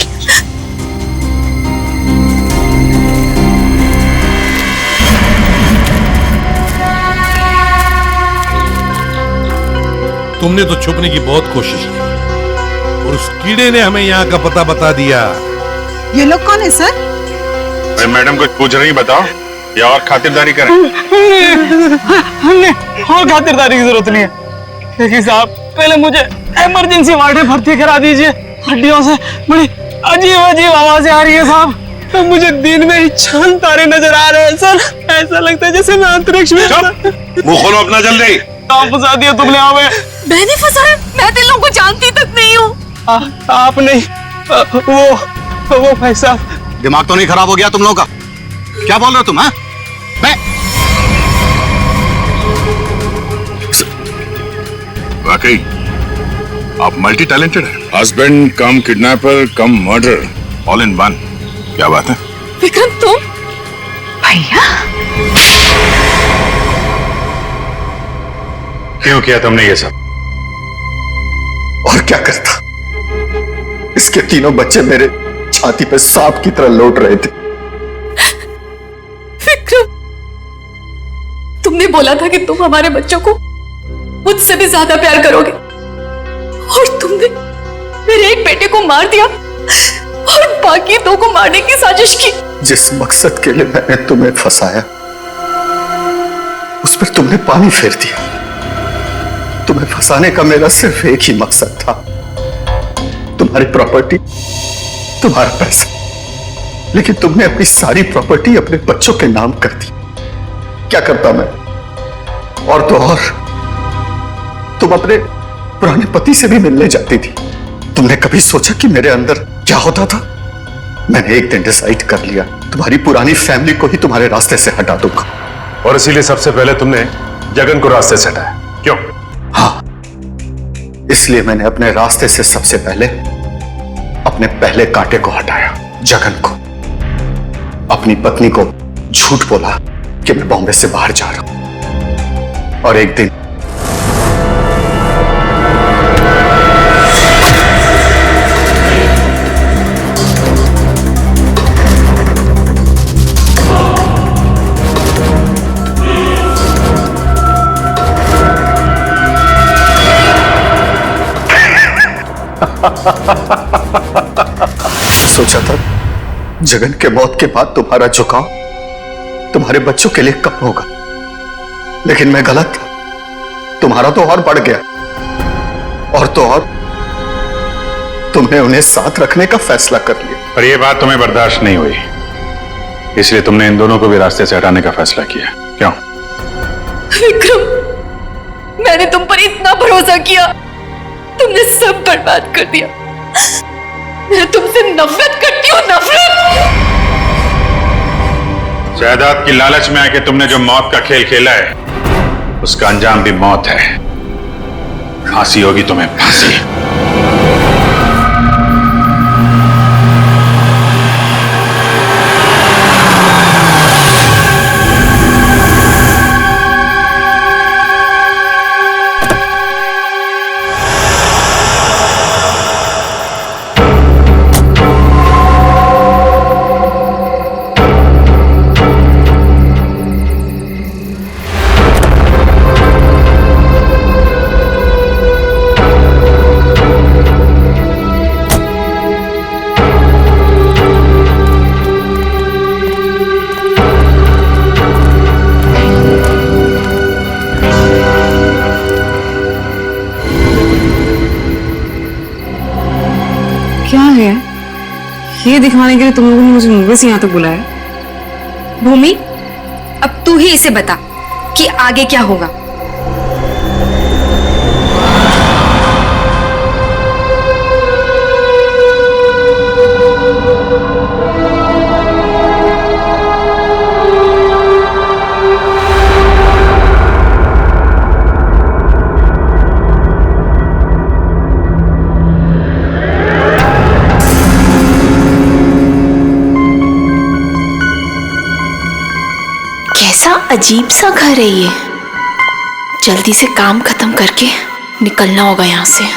तुमने तो छुपने की बहुत कोशिश की और उस कीड़े ने हमें यहाँ का पता बता दिया। ये लोग कौन है सर? अरे मैडम कुछ पूछ रही बताओ, या और खातिरदारी करें? हमने और खातिरदारी की जरूरत नहीं है। देखिए साहब, पहले मुझे इमरजेंसी वार्ड में भर्ती करा दीजिए। हड्डियों से बड़ी अजीब अजीब आवाजें आ रही है साहब। तो मुझे दिन में ही चांद तारे नजर आ रहे हैं सर। ऐसा लगता है जैसे मैं अंतरिक्ष में। मुंह खोलो अपना जल्दी। आप फंसा दिया तुमने हमें। मैंने फंसाया? मैं तो इन लोगों को जानती तक नहीं हूँ। आप नहीं, वो भाई साहब। दिमाग तो नहीं खराब हो गया तुम लोगों का? क्या बोल रहे हो तुम? हाँ, वाकई आप मल्टी टैलेंटेड हैं। Husband come kidnapper come murder, all in one. क्या बात है? विक्रम तुम? भैया क्यों किया तुमने ये सब? और क्या करता? इसके तीनों बच्चे मेरे छाती पे सांप की तरह लौट रहे थे। विक्रम, तुमने बोला था कि तुम हमारे बच्चों को मुझसे भी ज्यादा प्यार करोगे, और तुमने मेरे एक बेटे को मार दिया और बाकी दो को मारने की साजिश की। जिस मकसद के लिए मैंने तुम्हें फंसाया, उस पर तुमने पानी फेर दिया। तुम्हें फंसाने का मेरा सिर्फ एक ही मकसद था, तुम्हारी प्रॉपर्टी, तुम्हारा पैसा। लेकिन तुमने अपनी सारी प्रॉपर्टी अपने बच्चों के नाम कर दी। क्या करता मैं? और तो और तुम अपने पुराने पति से भी मिलने जाती थी। तुमने कभी सोचा कि मेरे अंदर क्या होता था? मैंने एक दिन डिसाइड कर लिया, तुम्हारी पुरानी फैमिली को ही तुम्हारे रास्ते से हटा दूंगा। और इसीलिए सबसे पहले तुमने जगन को रास्ते से हटाया, क्यों? हाँ, इसलिए मैंने अपने रास्ते से सबसे पहले अपने पहले कांटे को हटाया, जगन को। अपनी पत्नी को झूठ बोला कि मैं बॉम्बे से बाहर जा रहा हूं, और एक दिन सोचा था जगन के मौत के बाद तुम्हारा झुकाव तुम्हारे बच्चों के लिए कम होगा, लेकिन मैं गलत था। तुम्हारा तो और बढ़ गया, और तो और तुमने उन्हें साथ रखने का फैसला कर लिया। पर यह बात तुम्हें बर्दाश्त नहीं हुई, इसलिए तुमने इन दोनों को भी रास्ते से हटाने का फैसला किया, क्यों? विक्रम, मैंने तुम पर इतना भरोसा किया, तुमने सब बर्बाद कर दिया। मैं तुमसे नफरत करती हूँ, नफरत। जायदाद की लालच में आके तुमने जो मौत का खेल खेला है, उसका अंजाम भी मौत है। फांसी होगी तुम्हें, फांसी। ये दिखाने के लिए तुम लोगों ने मुझे मुंबई से यहाँ तक बुलाया। भूमि, अब तू ही इसे बता कि आगे क्या होगा। कैसा अजीब सा घर है ये। जल्दी से काम खत्म करके निकलना होगा यहाँ से।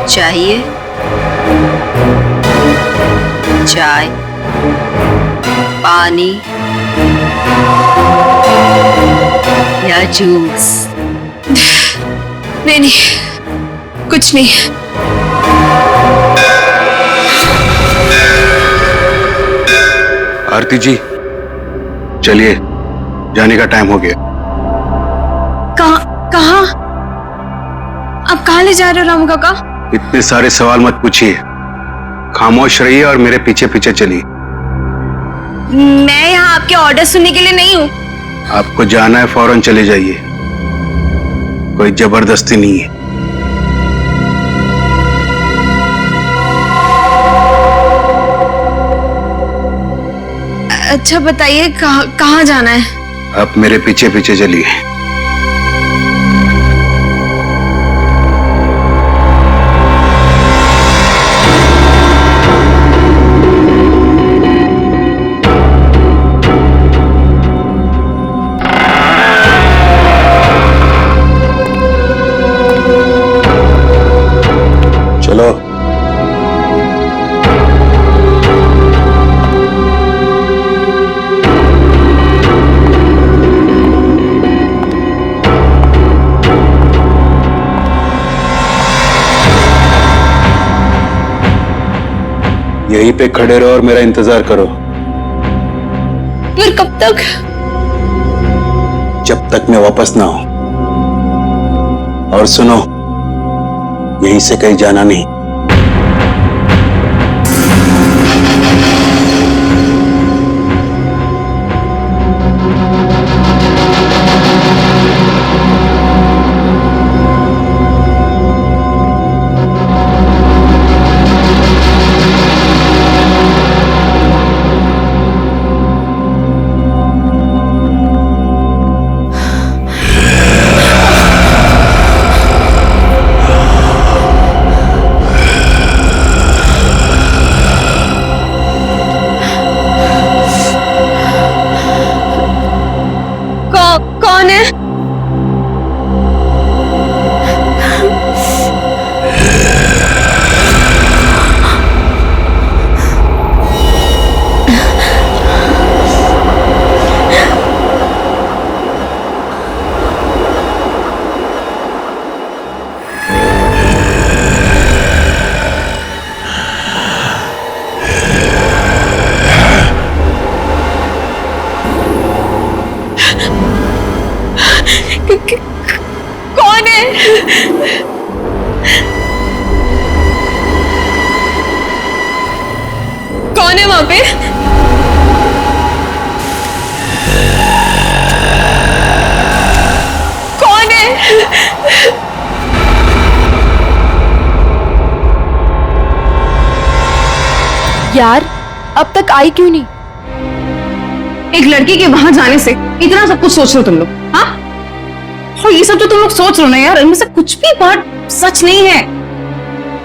चाहिए चाय, पानी या जूस? नहीं नहीं, कुछ नहीं। आरती जी, चलिए, जाने का टाइम हो गया। कहाँ? आप कहाँ ले जा रहे हो रामू काका? इतने सारे सवाल मत पूछिए, खामोश रहिए और मेरे पीछे पीछे चलिए। मैं यहाँ आपके ऑर्डर सुनने के लिए नहीं हूँ। आपको जाना है, फौरन चले जाइए, कोई जबरदस्ती नहीं है। अच्छा बताइए, कहाँ जाना है? आप मेरे पीछे पीछे चलिए। चलो। यहीं पे खड़े रहो और मेरा इंतजार करो। फिर कब तक? जब तक मैं वापस ना आऊं। और सुनो, यहीं से कहीं जाना नहीं। कौन है? कौन है? कौन है वहां पे? कौन है? यार, अब तक आई क्यों नहीं? एक लड़की के वहां जाने से इतना सब कुछ सोच रहे हो तुम लोग? हाँ, और ये सब जो तुम लोग सोच रहे हो ना यार, इनमें से कुछ भी बात सच नहीं है।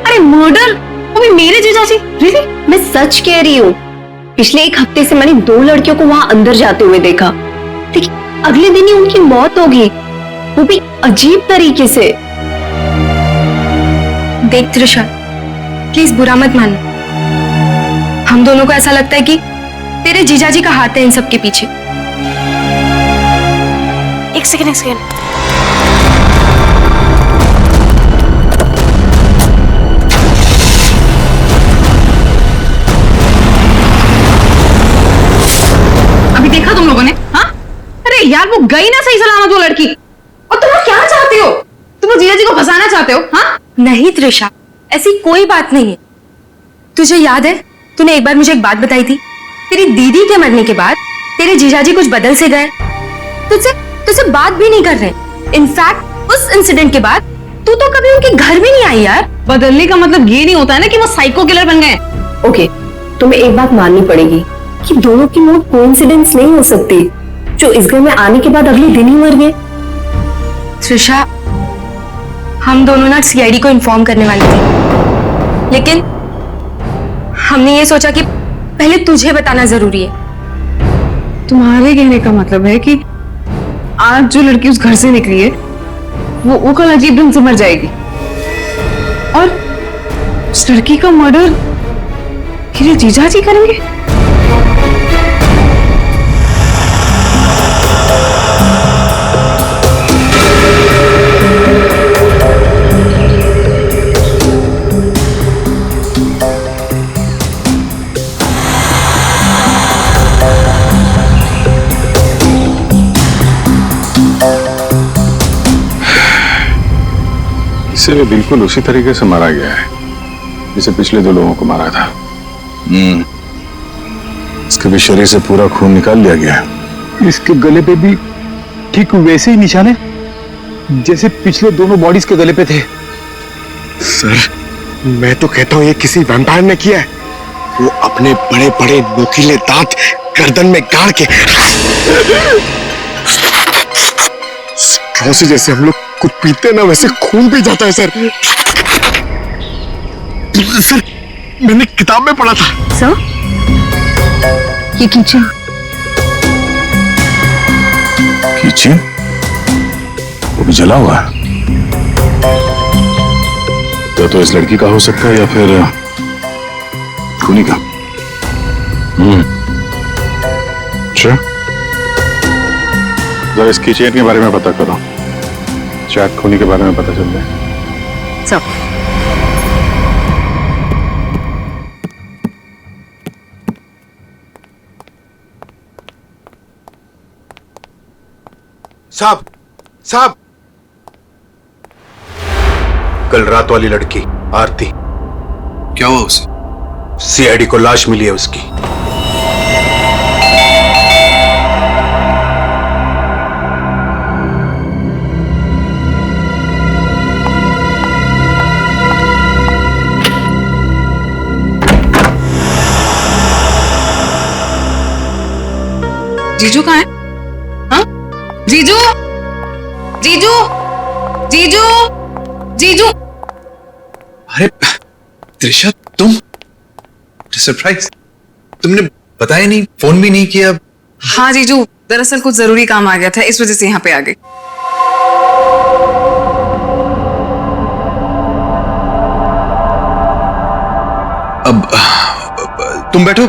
अरे मर्डर, वो भी मेरे जीजाजी? रियली? मैं सच कह रही हूँ। पिछले एक हफ्ते से मैंने 2 लड़कियों को वहां अंदर जाते हुए देखा, लेकिन अगले दिन ही उनकी मौत होगी, वो भी अजीब तरीके से। देख त्रिशा, प्लीज बुरा मत मानो। हम दोनों को ऐसा लगता है कि तेरे जीजाजी का हाथ है इन सब के पीछे। एक सेकेंड एक सेकेंड। अभी देखा तुम लोगों ने? हाँ, अरे यार वो गई ना सही सलामत वो लड़की। और तुम लोग क्या चाहते हो? तुम लोग जीजा जी को फंसाना चाहते हो? हाँ नहीं त्रिशा, ऐसी कोई बात नहीं है। तुझे याद है तूने एक बार मुझे एक बात बताई थी, तेरी दीदी के मरने के बाद तेरे जीजाजी कुछ बदल से गए, तुझसे बात भी नहीं कर रहे। इनफैक्ट उस इंसिडेंट के बाद तू तो कभी उनके घर भी नहीं आई यार। बदलने का मतलब ये नहीं होता है ना कि वो साइको किलर बन गए। ओके, तुम्हें एक बात माननी पड़ेगी कि दोनों की मौत कोइंसिडेंस नहीं हो सकती, जो इस घर में आने के बाद अगले दिन ही मर गए। त्रिशा, हम दोनों ना सीआईडी को इन्फॉर्म करने वाले थे, लेकिन हमने ये सोचा कि पहले तुझे बताना जरूरी है। तुम्हारे कहने का मतलब है कि आज जो लड़की उस घर से निकली है वो कल अजीब ढंग से मर जाएगी, और उस लड़की का मर्डर मेरे जीजा जी करेंगे? इसे भी बिल्कुल उसी तरीके से मारा गया है जैसे पिछले 2 लोगों को मारा था। इसके भी शरीर से पूरा खून निकाल लिया गया है। इसके गले पे भी ठीक वैसे ही निशान है जैसे पिछले दोनों बॉडीज के गले पे थे। सर, मैं तो कहता हूँ ये किसी वैम्पायर ने किया है। वो अपने बड़े बड़े नुकीले दांत गर्दन में गाड़ के स्ट्रॉ से जैसे हम लोग कुछ पीते ना वैसे खून पी जाता है सर। सर, मैंने किताब में पढ़ा था। सर, ये किचन वो भी जला हुआ है। तो इस लड़की का हो सकता है या फिर खूनी का। अच्छा, जरा इसकी चेन के बारे में पता करो, शायद खूनी के बारे में पता चल जाए। सब साहब, साहब, कल रात वाली लड़की आरती, क्या हुआ उसे? सीआईडी को लाश मिली है उसकी। जीजू कहाँ है? हाँ? जीजू, जीजू, जीजू, जीजू। अरे त्रिशा, तुम सरप्राइज, तुमने बताया नहीं, फोन भी नहीं किया। हाँ जीजू, दरअसल कुछ जरूरी काम आ गया था, इस वजह से यहाँ पे आ गई। अब तुम बैठो,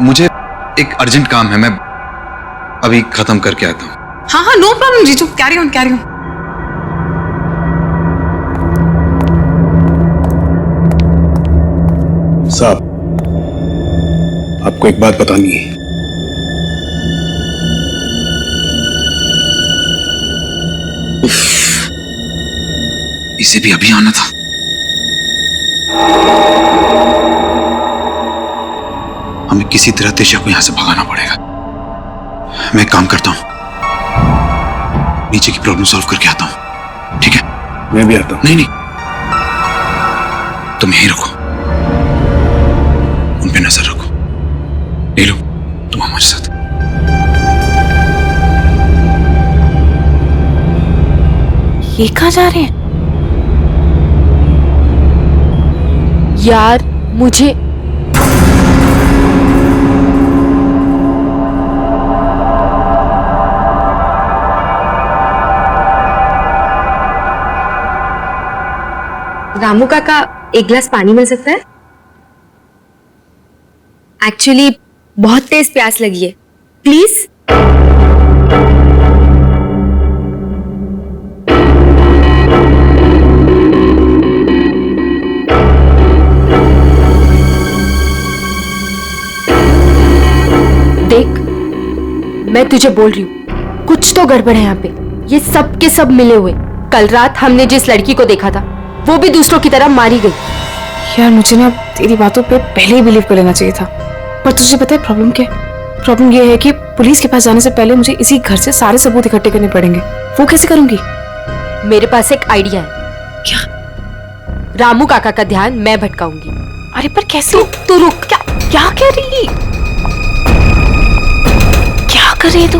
मुझे एक अर्जेंट काम है, मैं अभी खत्म करके आता हूँ। हाँ हाँ, नो प्रॉब्लम जीजू, कैरी ऑन कैरी ऑन। साहब, आपको एक बात बतानी है। इसे भी अभी आना था। हमें किसी तरह त्रिशा को यहां से भगाना पड़ेगा। मैं काम करता हूं, नीचे की प्रॉब्लम सॉल्व करके आता हूं, ठीक है? मैं भी आता हूं। नहीं नहीं, तुम यहीं रखो, उन पे नजर रखो। नीलू, तुम हमारे साथ। ये कहाँ जा रहे हैं यार? मुझे रामू काका, एक गिलास पानी मिल सकता है? एक्चुअली बहुत तेज प्यास लगी है, प्लीज। मैं तुझे बोल रही हूँ कुछ तो गड़बड़ है यहाँ पे। ये सब के सब मिले हुए। कल रात हमने जिस लड़की को देखा था वो भी दूसरों की तरह मारी गई। यार मुझे ना तेरी बातों पे पहले ही बिलीव कर लेना चाहिए था, पर तुझे पता है प्रॉब्लम क्या है? प्रॉब्लम ये है कि पुलिस के पास जाने से पहले मुझे इसी घर से सारे सबूत इकट्ठे करने पड़ेंगे। वो कैसे करूंगी? मेरे पास एक आइडिया है। क्या? रामू काका का ध्यान मैं भटकाऊंगी। अरे पर कैसे? तू रुक। क्या कर रही? क्या कर रही है तू?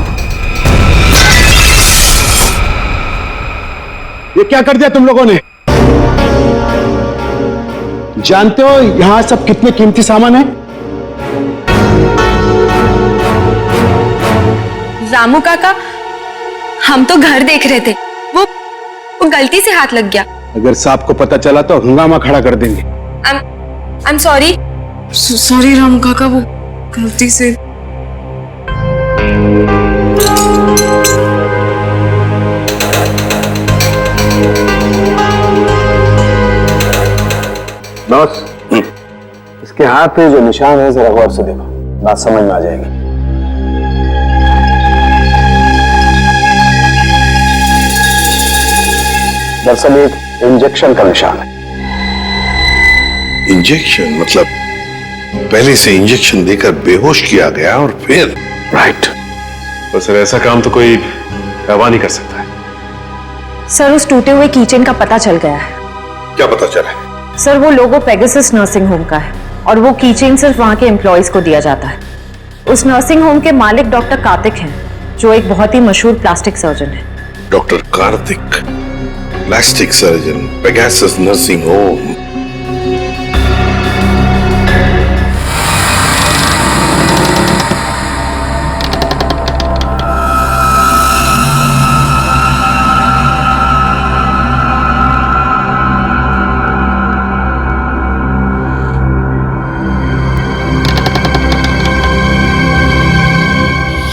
ये क्या कर दिया तुम लोगों ने? जानते हो यहां सब कितने कीमती सामान है? रामू काका, हम तो घर देख रहे थे, वो गलती से हाथ लग गया। अगर सांप को पता चला तो हंगामा खड़ा कर देंगे। I'm sorry। सॉरी रामू काका, वो गलती से। बॉस, इसके हाथ पे जो निशान है जरा गौर से देखो, बात समझ में आ जाएगी। दरअसल एक इंजेक्शन का निशान है। इंजेक्शन मतलब पहले से इंजेक्शन देकर बेहोश किया गया और फिर? राइट। तो सर ऐसा काम तो कोई गवाह नहीं कर सकता है। सर उस टूटे हुए कीचेन का पता चल गया है। क्या पता चला? सर वो लोगो पेगासस नर्सिंग होम का है और वो कीचेन सिर्फ वहां के एम्प्लॉयज को दिया जाता है। उस नर्सिंग होम के मालिक डॉक्टर कार्तिक हैं, जो एक बहुत ही मशहूर प्लास्टिक सर्जन है। Doctor Kartik, plastic surgeon, Pegasus nursing home.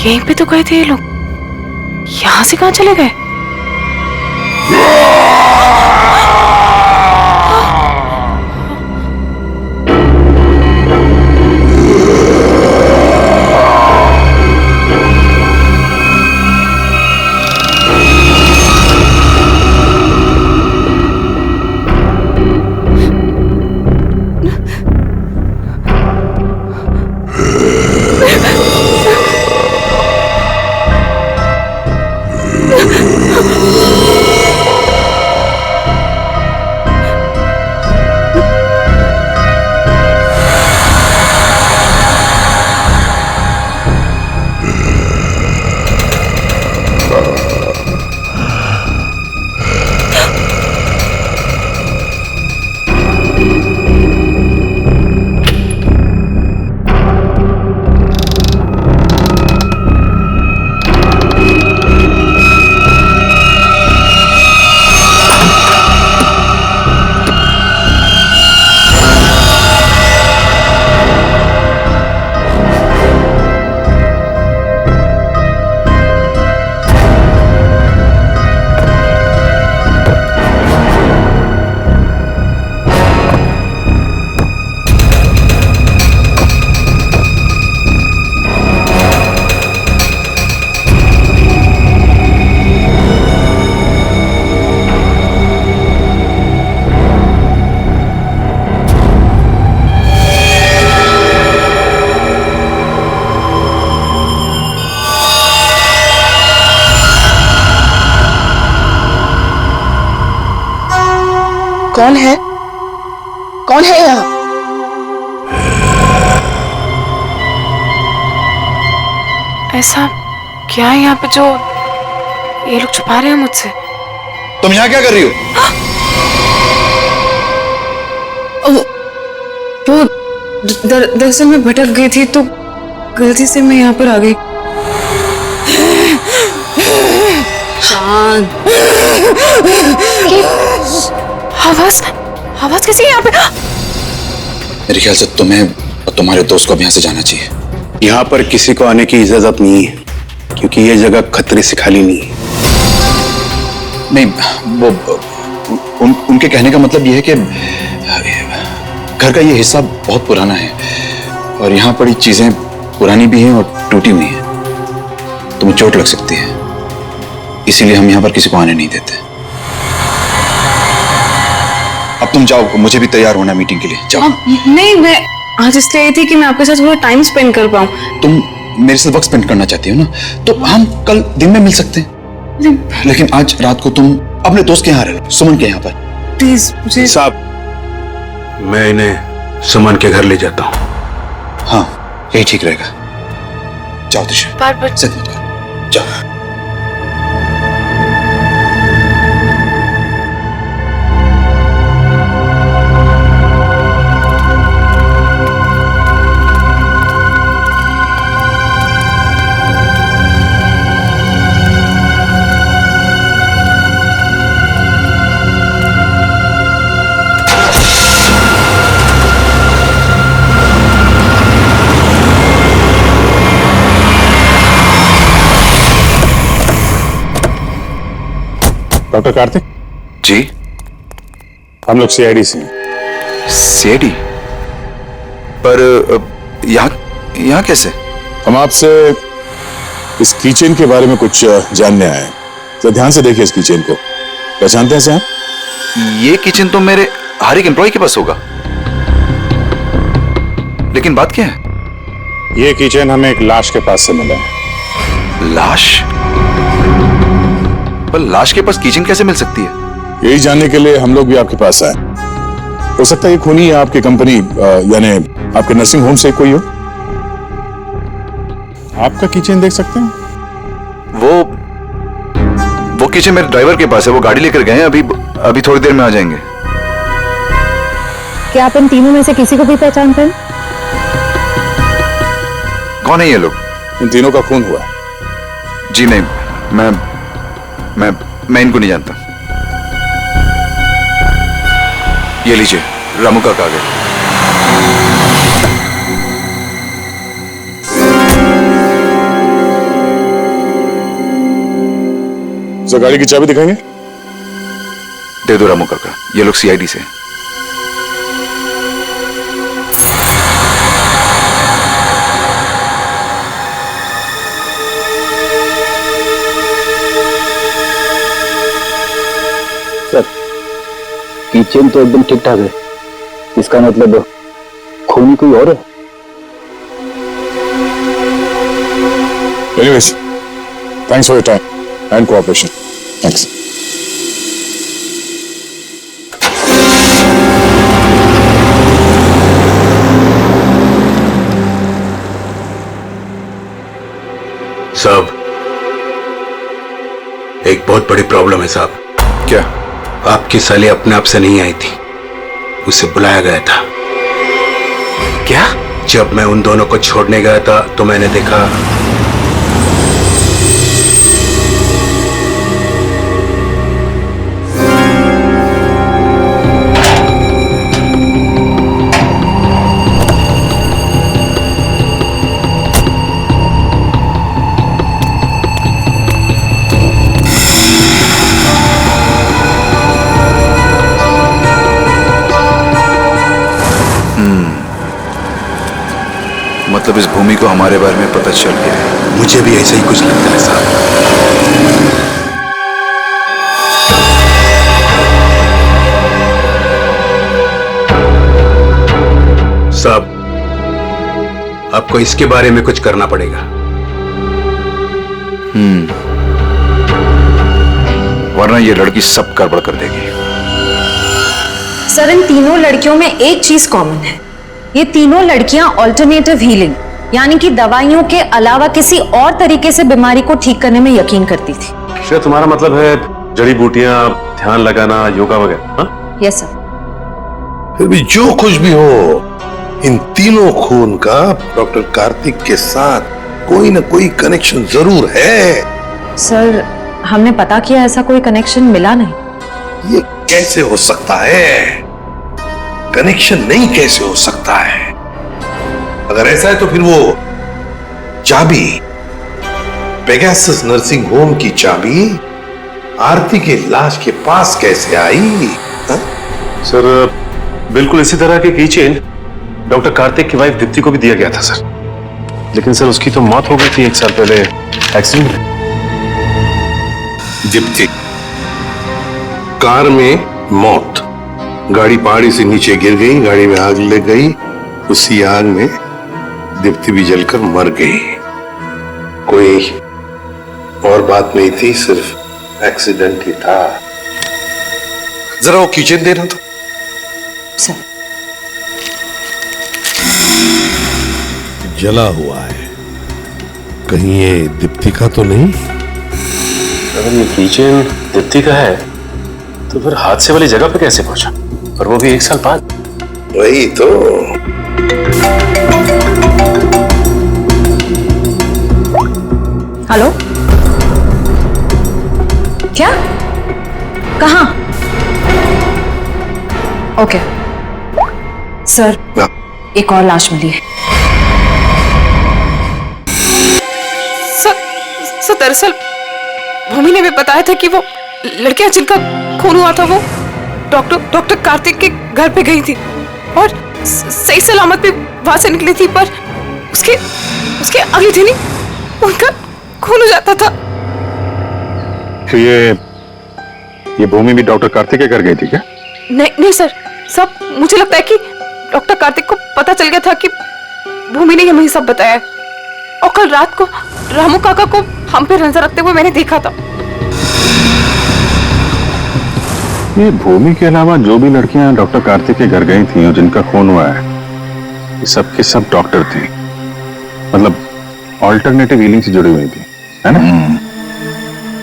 यहीं पे तो गए थे ये लोग, यहां से कहां चले गए? कौन है? कौन है यहाँ? ऐसा क्या है यहाँ पे जो ये लोग छुपा रहे हैं मुझसे? तुम यहाँ क्या कर रही हो? वो दरअसल मैं भटक गई थी तो गलती से मैं यहाँ पर आ गई। शांत। आवाज आवाज कैसी है यहाँ पे? मेरे ख्याल से तुम्हें और तुम्हारे दोस्त को अब यहाँ से जाना चाहिए। यहाँ पर किसी को आने की इजाजत नहीं है, क्योंकि ये जगह खतरे से खाली नहीं है। नहीं, वो उनके कहने का मतलब ये है कि घर का ये हिस्सा बहुत पुराना है और यहाँ पड़ी चीजें पुरानी भी हैं और टूटी हुई हैं। तुम्हें चोट लग सकती है, इसीलिए हम यहां पर किसी को आने नहीं देते। अब तुम जाओ, मुझे भी तैयार होना है मीटिंग के लिए। जाओ। नहीं, मैं आज इसलिए आई थी कि मैं आपके साथ थोड़ा टाइम स्पेंड कर पाऊं। तुम मेरे साथ वक्त स्पेंड करना चाहती हो ना, तो हम कल दिन में मिल सकते हैं, लेकिन आज रात को तुम अपने दोस्त के यहाँ रह लो, सुमन के यहाँ पर। प्लीज मुझे। साहब, मैं इन्हें सुमन के घर ले जाता हूँ। हाँ, यही ठीक रहेगा। जाओ दिशा, बार-बार जिद मत करो, जाओ। डॉक्टर कार्तिक जी, हम लोग सीआईडी से हैं। सीआईडी? पर यहाँ कैसे? हम आपसे इस कीचेन के बारे में कुछ जानने आए हैं। तो ध्यान से देखिए इस कीचेन को, पहचानते हैं आप? ये किचन तो मेरे हर एक एम्प्लॉय के पास होगा, लेकिन बात क्या है? ये कीचेन हमें एक लाश के पास से मिला है। लाश? पर लाश के पास किचन कैसे मिल सकती है? यही जानने के लिए हम लोग भी आपके पास आए। हो सकता है ये खूनी आपकी कंपनी यानी आपके नर्सिंग होम से कोई हो। आपका किचन देख सकते हैं? वो किचन मेरे ड्राइवर के पास है, वो गाड़ी लेकर गए हैं, अभी थोड़ी देर में आ जाएंगे। क्या आप इन तीनों में से किसी को भी पहचानते हैं? कौन है ये लोग? इन तीनों का खून हुआ है। जी नहीं, मैं इनको नहीं जानता। ये लीजिए, रामू का कागज। सर, गाड़ी की चाबी दिखाएंगे? दे दो रामू काका, ये लोग सीआईडी से। किचन तो एकदम ठीक ठाक है, इसका मतलब खूनी कोई और है। Anyways, thanks for your time and cooperation. Thanks. साहब, एक बहुत बड़ी प्रॉब्लम है साहब। क्या? आपकी साली अपने आप से नहीं आई थी, उसे बुलाया गया था। क्या? जब मैं उन दोनों को छोड़ने गया था तो मैंने देखा मतलब इस भूमि को हमारे बारे में पता चल गया है। मुझे भी ऐसा ही कुछ लगता है साहब। साहब, आपको इसके बारे में कुछ करना पड़ेगा। वरना ये लड़की सब गड़बड़ कर देगी। सर, इन तीनों लड़कियों में एक चीज कॉमन है, ये तीनों लड़कियां ऑल्टरनेटिव हीलिंग यानी कि दवाइयों के अलावा किसी और तरीके से बीमारी को ठीक करने में यकीन करती थी। शायद तुम्हारा मतलब है जड़ी बूटियां, ध्यान लगाना, योगा वगैरह? Yes sir. फिर भी जो कुछ भी हो, इन तीनों खून का डॉक्टर कार्तिक के साथ कोई ना कोई कनेक्शन जरूर है। सर, हमने पता किया, ऐसा कोई कनेक्शन मिला नहीं। ये कैसे हो सकता है? कनेक्शन नहीं कैसे हो सकता है? अगर ऐसा है तो फिर वो चाबी, पेगासस नर्सिंग होम की चाबी आरती के लाश के पास कैसे आई? सर, बिल्कुल इसी तरह के कीचेन डॉक्टर कार्तिक की वाइफ दीप्ति को भी दिया गया था सर। लेकिन सर उसकी तो मौत हो गई थी 1 साल पहले एक्सीडेंट में। दीप्ति, कार में मौत, गाड़ी पहाड़ी से नीचे गिर गई, गाड़ी में आग लग गई, उसी आग में दीप्ति भी जलकर मर गई। कोई और बात नहीं थी, सिर्फ एक्सीडेंट ही था। जरा वो किचन देना तो। सर जला हुआ है, कहीं ये दीप्ति का तो नहीं? अगर ये किचन दीप्ति का है तो फिर हादसे वाली जगह पे कैसे पहुंचा, और वो भी 1 साल बाद? वही तो। हेलो, क्या? कहाँ? ओके सर, एक और लाश मिली है। सर दरअसल भूमि ने भी बताया था कि वो लड़कियां जिनका खून हुआ था वो डॉक्टर कार्तिक के घर पे गई थी और सही सलामत भी वहां से निकली थी, पर उसके अगले दिन ही उनका खून हो जाता था। तो ये भूमि भी डॉक्टर कार्तिक के घर गई थी क्या? नहीं सर, सब मुझे लगता है कि डॉक्टर कार्तिक को पता चल गया था कि भूमि ने हमें सब बताया है, और कल रात को रामू काका को हम पे नजर रखते हुए मैंने देखा था। ये भूमि के अलावा जो भी लड़कियां डॉक्टर कार्तिक के घर गई थी और जिनका खून हुआ है, ये सब के सब डॉक्टर थे, मतलब ऑल्टरनेटिव हीलिंग से जुड़ी हुई थी, है ना?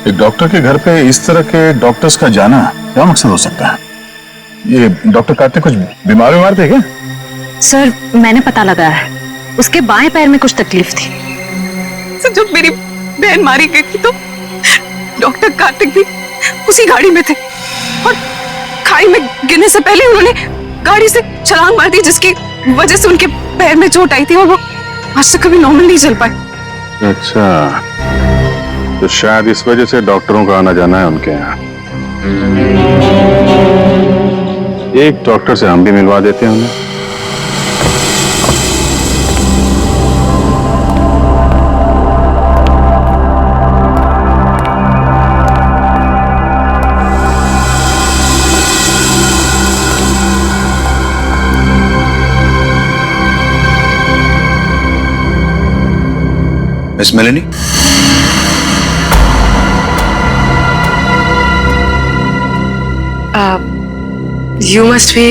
एक डॉक्टर के घर पे इस तरह के डॉक्टर्स का जाना क्या मकसद हो सकता है? ये डॉक्टर कार्तिक कुछ बीमार थे क्या? सर मैंने पता लगाया है, उसके बाएं पैर में कुछ तकलीफ थी। सर जब मेरी बहन मारी गई थी तो डॉक्टर कार्तिक भी उसी गाड़ी में थे, और खाई में गिरने से पहले उन्होंने गाड़ी से छलांग मार दी, जिसकी वजह से उनके पैर में चोट आई थी और वो आज तक कभी नॉर्मल नहीं चल पाए। अच्छा, तो शायद इस वजह से डॉक्टरों का आना जाना है उनके यहाँ। एक डॉक्टर से हम भी मिलवा देते हैं उन्हें। Miss Melanie, you must be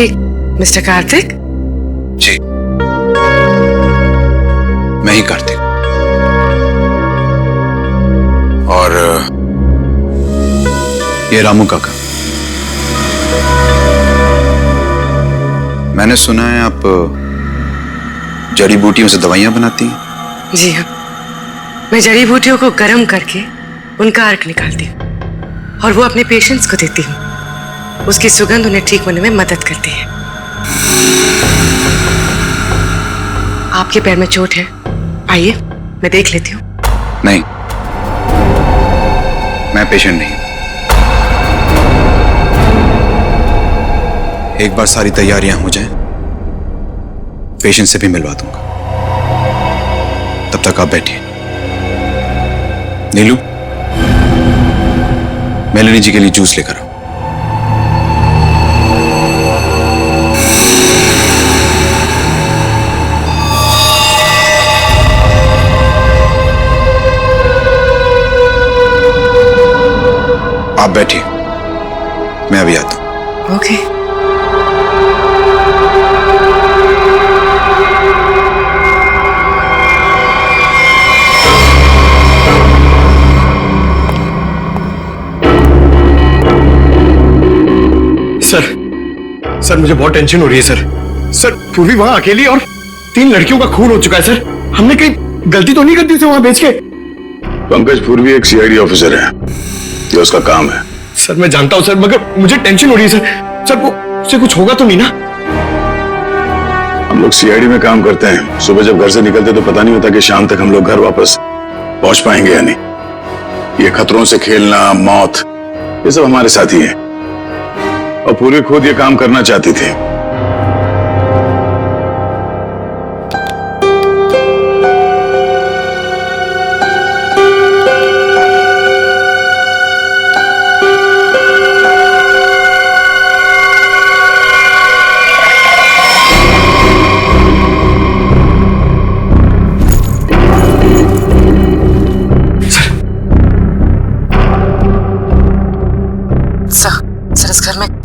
mister Kartik? जी, मैं ही कार्तिक। और ये रामू काका। मैंने सुना है आप जड़ी बूटियों से दवाइयां बनाती हैं। जी हाँ, मैं जड़ी बूटियों को गर्म करके उनका अर्क निकालती हूँ और वो अपने पेशेंट्स को देती हूँ। उसकी सुगंध उन्हें ठीक होने में मदद करती है। आपके पैर में चोट है, आइए मैं देख लेती हूँ। नहीं, मैं पेशेंट नहीं। एक बार सारी तैयारियां हो जाएं, पेशेंट से भी मिलवा दूंगा। तब तक आप बैठिए। नीलू, मेलेनी जी के लिए जूस लेकर आओ। आप बैठिए, मैं अभी आता हूं। ओके। सर मुझे बहुत टेंशन हो रही है सर। पूर्वी वहां अकेली और 3 लड़कियों का खून हो चुका है सर। हमने कहीं गलती तो नहीं कर दी उसे वहां भेज के? पंकज पूर्वी एक सीआईडी ऑफिसर है, ये उसका काम है। सर मैं जानता हूं सर, मगर मुझे टेंशन हो रही है सर। सर वो उसे कुछ होगा तो नहीं ना? हम लोग सीआईडी में काम करते हैं। सुबह जब घर से निकलते तो पता नहीं होता कि शाम तक हम लोग घर वापस पहुंच पाएंगे या नहीं। ये खतरों से खेलना, मौत, ये सब हमारे साथी है, और पूरी खुद ये काम करना चाहती थी।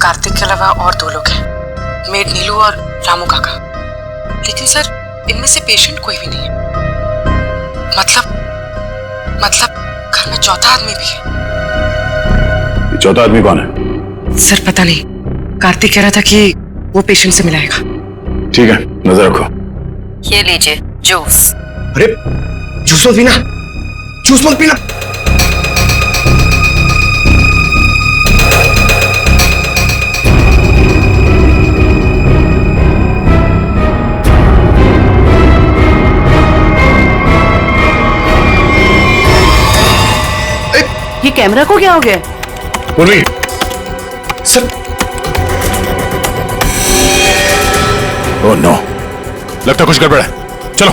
कार्तिक के अलावा और 2 लोग हैं, मेड नीलू और रामू काका। लेकिन सर इनमें से पेशेंट कोई भी नहीं है। मतलब घर में चौथा आदमी भी है। ये चौथा आदमी कौन है? सर पता नहीं, कार्तिक कह रहा था कि वो पेशेंट से मिलाएगा। ठीक है, नजर रखो। ये लीजिए जूस। अरे जूस मत पीना, जूस मत पीना। ये कैमरा को क्या हो गया? पूर्वी, सर ओह नो, लगता कुछ गड़बड़ है। चलो।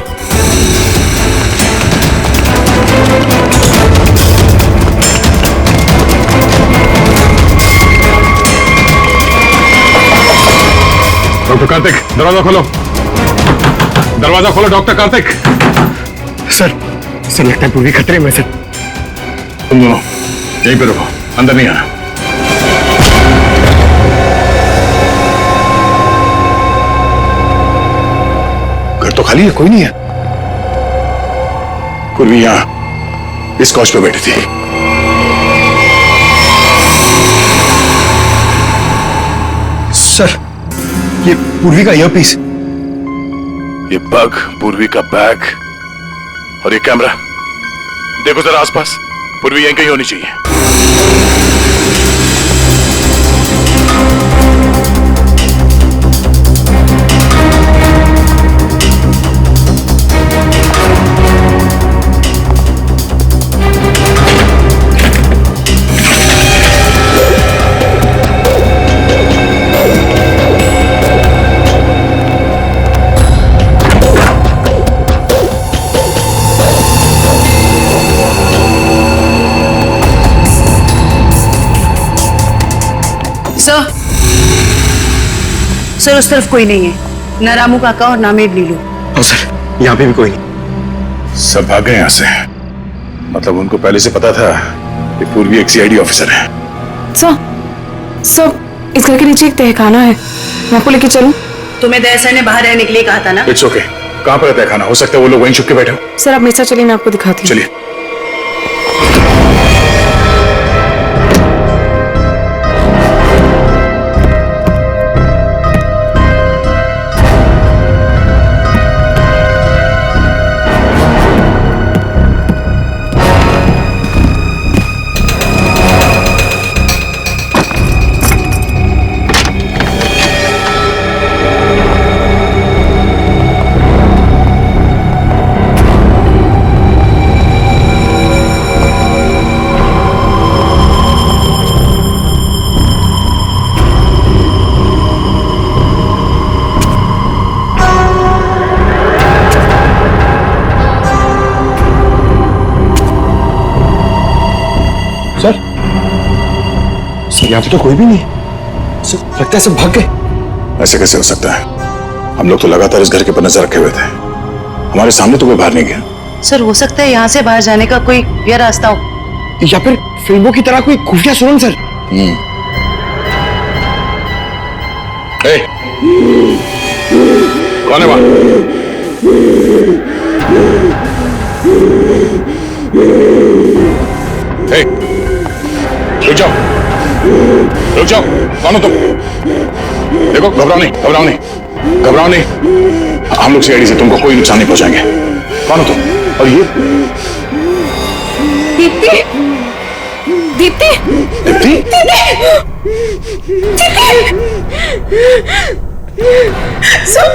डॉक्टर कार्तिक, दरवाजा खोलो। दरवाजा खोलो डॉक्टर कार्तिक। सर लगता है पूरी खतरे में। सर तुम दोनों यहीं पे रुको, अंदर नहीं आना। घर तो खाली है, कोई नहीं है। पूर्वी यहां इस कॉच पे बैठी थी। सर ये पूर्वी का ईयरपीस। ये बग, पूर्वी का बैग और ये कैमरा। देखो जरा आसपास, पूर्वी यहीं कहीं होनी चाहिए। सर उस तरफ कोई नहीं है, ना रामू काका और ना मेड नीलू। और सर यहाँ पे भी कोई नहीं। सब भाग गए यहां से। मतलब उनको पहले से पता था कि पूर्वी एक सीआईडी ऑफिसर है। सर इस घर के नीचे एक तहखाना है, मैं आपको लेके चलूं? तुम्हें दया सर ने बाहर रहने के लिए कहा था ना। It's okay. कहां पर है तहखाना? हो सकता है वो लोग वहीं छुप के बैठे हो। सर आप मेरे साथ चलिए, मैं आपको दिखाती हूँ। चलिए। सर यहाँ पे तो कोई भी नहीं है। सर लगता है सब भाग गए। ऐसे कैसे हो सकता है? हम लोग तो लगातार इस घर के ऊपर नजर रखे हुए थे। हमारे सामने तो कोई बाहर नहीं गया। सर हो सकता है यहाँ से बाहर जाने का कोई यह रास्ता हो, या फिर फिल्मों की तरह कोई खुफिया सुरंग। सर कौन है वहां? रुक जाओ, रुक जाओ। कौन हो तुम? देखो, घबराओ नहीं, घबराओ नहीं, घबराओ नहीं। हम लोग सीआईडी से तुमको कोई नुकसान नहीं पहुंचाएंगे। कौन हो तुम? और ये दीप्ति, दीप्ति, दीप्ति, सर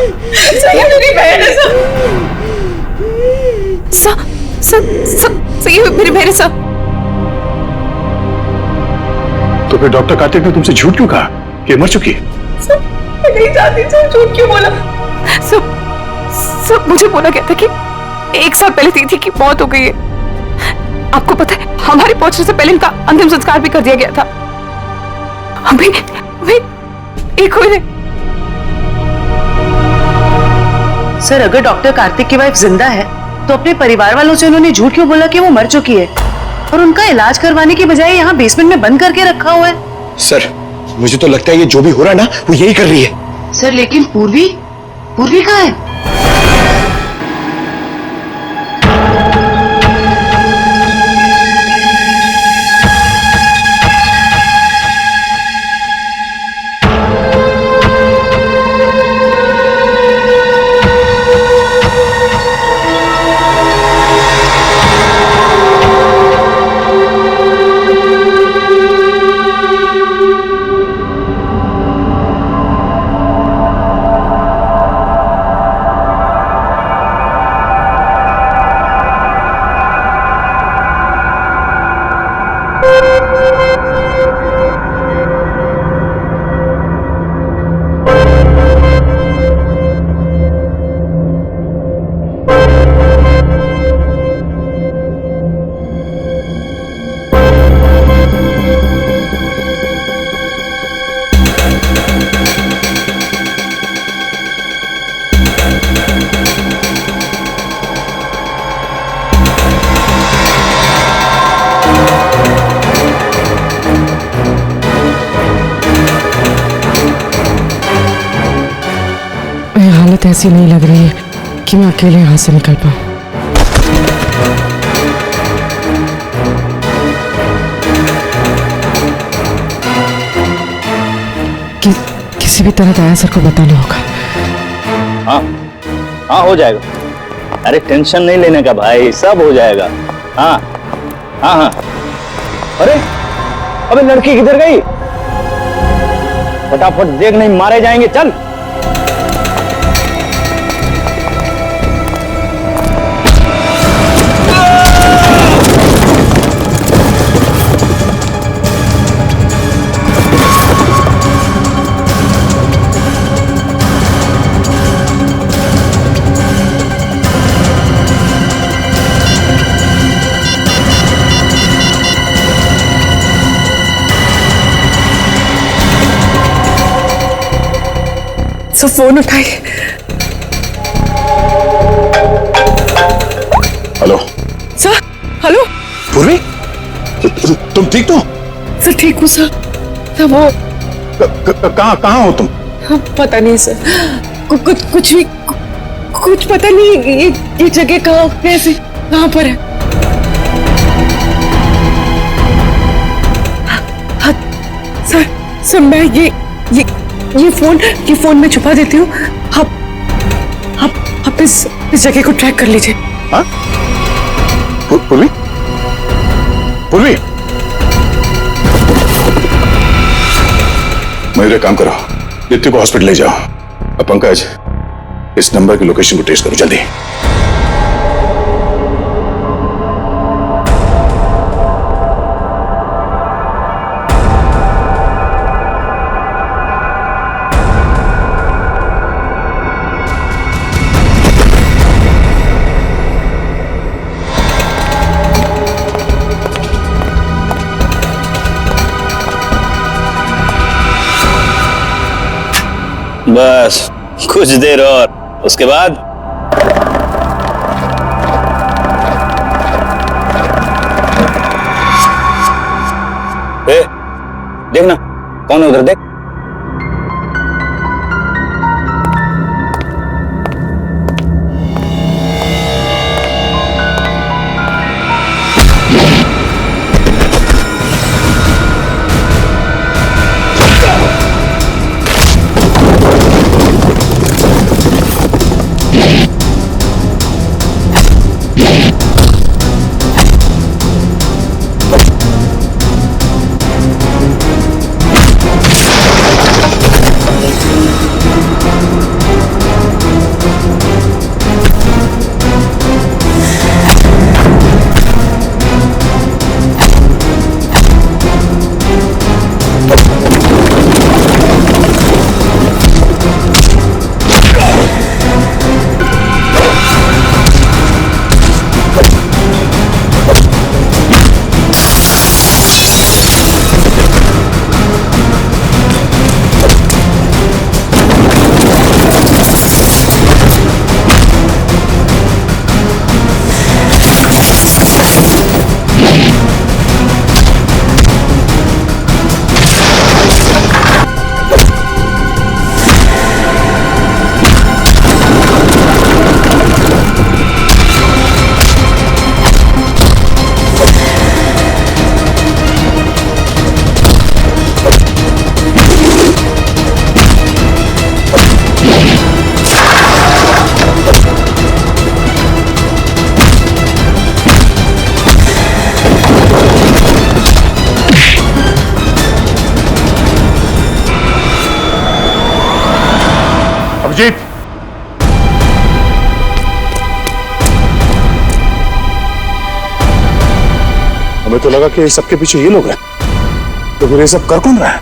ये मेरी बहन है। सर ये मेरी बहन है। सर तो फिर डॉक्टर कार्तिक ने तुमसे झूठ क्यों कहा कि मर चुकी है? मैं नहीं जानती सर, झूठ क्यों बोला? सब मुझे बोला गया था कि 1 साल पहले दीदी की मौत हो गई है। आपको पता है हमारे पहुंचने से पहले इनका अंतिम संस्कार भी कर दिया गया था। अभी एक हुए। सर अगर डॉक्टर कार्तिक की वाइफ जिंदा है तो अपने परिवार वालों से उन्होंने झूठ क्यों बोला कि वो मर चुकी है, और उनका इलाज करवाने की बजाय यहाँ बेसमेंट में बंद करके रखा हुआ है? सर मुझे तो लगता है ये जो भी हो रहा है ना वो यही कर रही है। सर लेकिन पूर्वी पूर्वी कहाँ है? हालत ऐसी नहीं लग रही है कि मैं अकेले यहाँ से निकल पाऊँ। किसी भी तरह दया सर को बताना होगा। हाँ हाँ हो जाएगा, अरे टेंशन नहीं लेने का भाई, सब हो जाएगा। हाँ हाँ हाँ। अरे अबे लड़की किधर गई? फटाफट देख, नहीं मारे जाएंगे। चल सर फोन उठाइए। Hello sir. हेलो पूर्वी, तुम ठीक तो? सर ठीक हूँ सर। सर वो कहाँ हो तुम? पता नहीं सर, कुछ भी कुछ पता नहीं। ये जगह कहाँ, कैसे, कहाँ पर है? हाँ, सर मैं ये फोन में छुपा देती हूँ। आप इस जगह को ट्रैक कर लीजिए। हाँ? पूर्वी, पूर्वी, मेरे काम करो, नित्य को हॉस्पिटल ले जाओ। अब पंकज, इस नंबर की लोकेशन को ट्रेस करो जल्दी। बस कुछ देर और, उसके बाद देखना कौन है उधर, देख। अजीत, हमें तो लगा कि सबके पीछे ये लोग हैं, तो फिर ये सब कर कौन रहा है?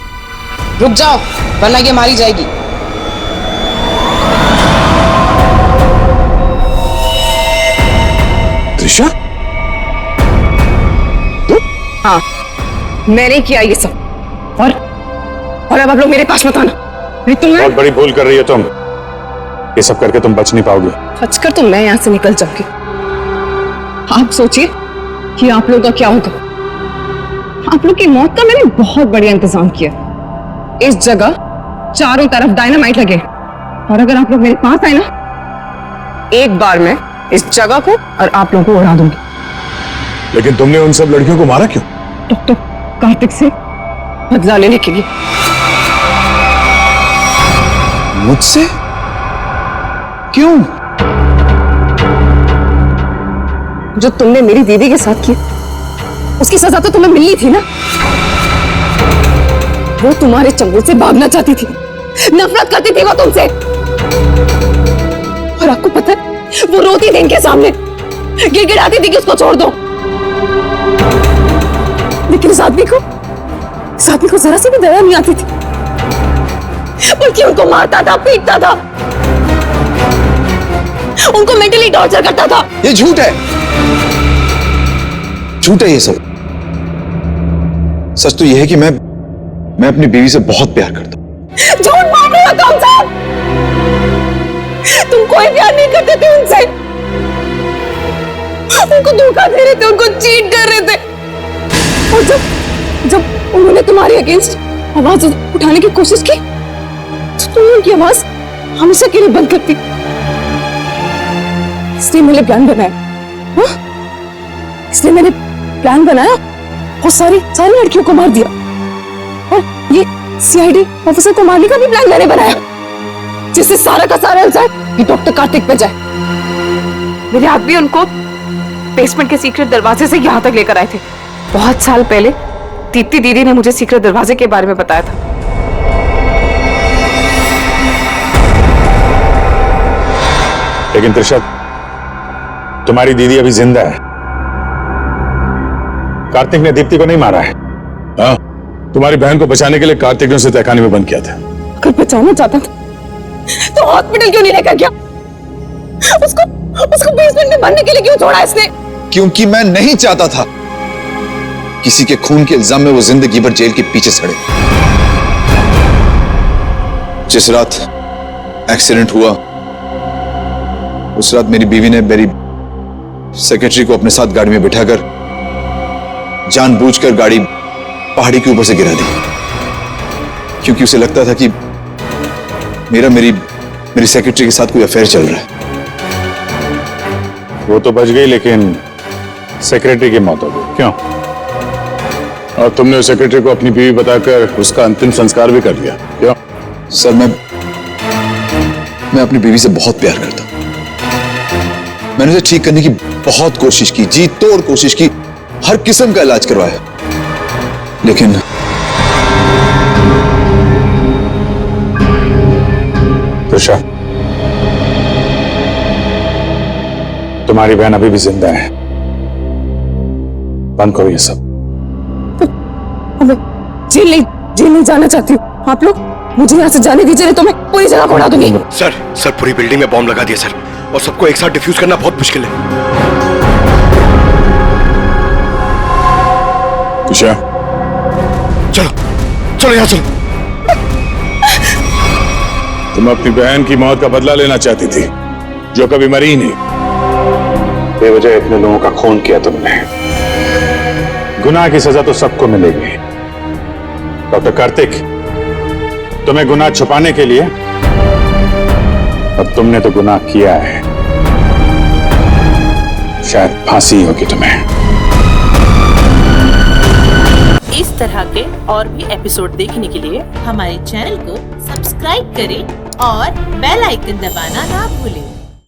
रुक जाओ वरना ये मारी जाएगी। त्रिशा, हाँ, मैंने किया ये सब। और अब आप लोग मेरे पास मत आना। बहुत बड़ी भूल कर रही हो तुम। ये सब करके तुम बच नहीं पाओगे। बचकर तो मैं यहाँ से निकल जाऊंगी। आप सोचिए कि आप लोगों का क्या होगा। आप लोग की मौत का मैंने बहुत बढ़िया इंतजाम किया। इस जगह चारों तरफ डायनामाइट लगे, और अगर आप लोग मेरे पास आए ना, एक बार मैं इस जगह को और आप लोगों को उड़ा दूंगी। लेकिन तुमने उन सब लड़कियों को मारा क्यों? डॉक्टर कार्तिक से बदला लेने के लिए। मुझसे? क्यों? जो तुमने मेरी दीदी के साथ किया, उसकी सजा तो तुम्हें मिलनी थी ना। वो तुम्हारे चंगुल से भागना चाहती थी, नफरत करती थी वो तुमसे। और आपको पता है, वो रोती थी इनके सामने, गिड़गिड़ाती थी कि उसको छोड़ दो। लेकिन इस आदमी को जरा सी भी दया नहीं आती थी, बल्कि उनको मारता था, पीटता था, उनको मेंटली टॉर्चर करता था। ये झूठ है, झूठ है ये सब। सच तो यह है कि मैं अपनी बीवी से बहुत प्यार करता हूं। झूठ बोल रहे हो तुम सब। तुम कोई प्यार नहीं करते थे उनसे, उनको धोखा दे रहे थे, उनको चीट कर रहे थे। और जब उन्होंने तुम्हारे अगेंस्ट आवाज उठाने की कोशिश की, तो तुमने उनकी आवाज हमेशा के लिए बंद कर दी। इसलिए मैंने प्लान बनाया। हाँ? इसलिए मैंने प्लान बनाया और सारी लड़कियों को मार दिया। और ये सीआईडी ऑफिसर को मारने का भी प्लान मैंने बनाया, जिससे सारा का सारा इल्जाम ये डॉक्टर कार्तिक पे जाए। मेरे आदमी उनको बेसमेंट के सीक्रेट दरवाजे से यहाँ तक लेकर आए थे। बहुत साल पहले दीप्ति दीदी ने मुझे सीक्रेट दरवाजे के बारे में बताया था। लेकिन त्रिशा, तुम्हारी दीदी अभी जिंदा है। कार्तिक ने दीप्ति को नहीं मारा है। हाँ, तुम्हारी बहन को बचाने के लिए कार्तिक ने उसे तहखाने में बंद किया था। अगर बचाना चाहता था तो हॉस्पिटल क्यों नहीं लेकर गया? उसको बेसमेंट में बनने के लिए क्यों छोड़ा इसने? क्योंकि मैं नहीं चाहता था किसी के खून के इल्जाम में वो जिंदगी भर जेल के पीछे सड़े। जिस रात एक्सीडेंट हुआ, उस रात मेरी बीवी ने मेरी सेक्रेटरी को अपने साथ गाड़ी में बिठाकर जानबूझकर गाड़ी पहाड़ी के ऊपर से गिरा दी, क्योंकि उसे लगता था कि मेरी सेक्रेटरी के साथ कोई अफेयर चल रहा है। वो तो बच गई, लेकिन सेक्रेटरी की मौत हो गई। क्यों? और तुमने उस सेक्रेटरी को अपनी बीवी बताकर उसका अंतिम संस्कार भी कर दिया। क्यों? सर, मैं अपनी बीवी से बहुत प्यार करता हूं। मैंने उसे ठीक करने की बहुत कोशिश की, जी तोड़ कोशिश की, हर किस्म का इलाज करवाया, लेकिन त्रिशा, तुम्हारी बहन अभी भी जिंदा है। बंद करो ये सब। मैं जेल नहीं जाना चाहती हूँ। आप लोग मुझे यहाँ से जाने दीजिए, तो मैं पूरी जगह को उड़ा दूंगी। सर पूरी बिल्डिंग में बॉम्ब लगा दिया सर, और सबको एक साथ डिफ्यूज करना बहुत मुश्किल है। त्रिशा, चलो यहाँ चलो। तुम अपनी बहन की मौत का बदला लेना चाहती थी, जो कभी मरी ही नहीं। बेवजह इतने लोगों का खून किया तुमने। गुनाह की सजा तो सबको मिलेगी। डॉक्टर कार्तिक, तुम्हें गुनाह छुपाने के लिए, और तुमने तो गुनाह किया है। शायद फांसी होगी तुम्हें। इस तरह के और भी एपिसोड देखने के लिए हमारे चैनल को सब्सक्राइब करें और बेल आइकन दबाना ना भूलें।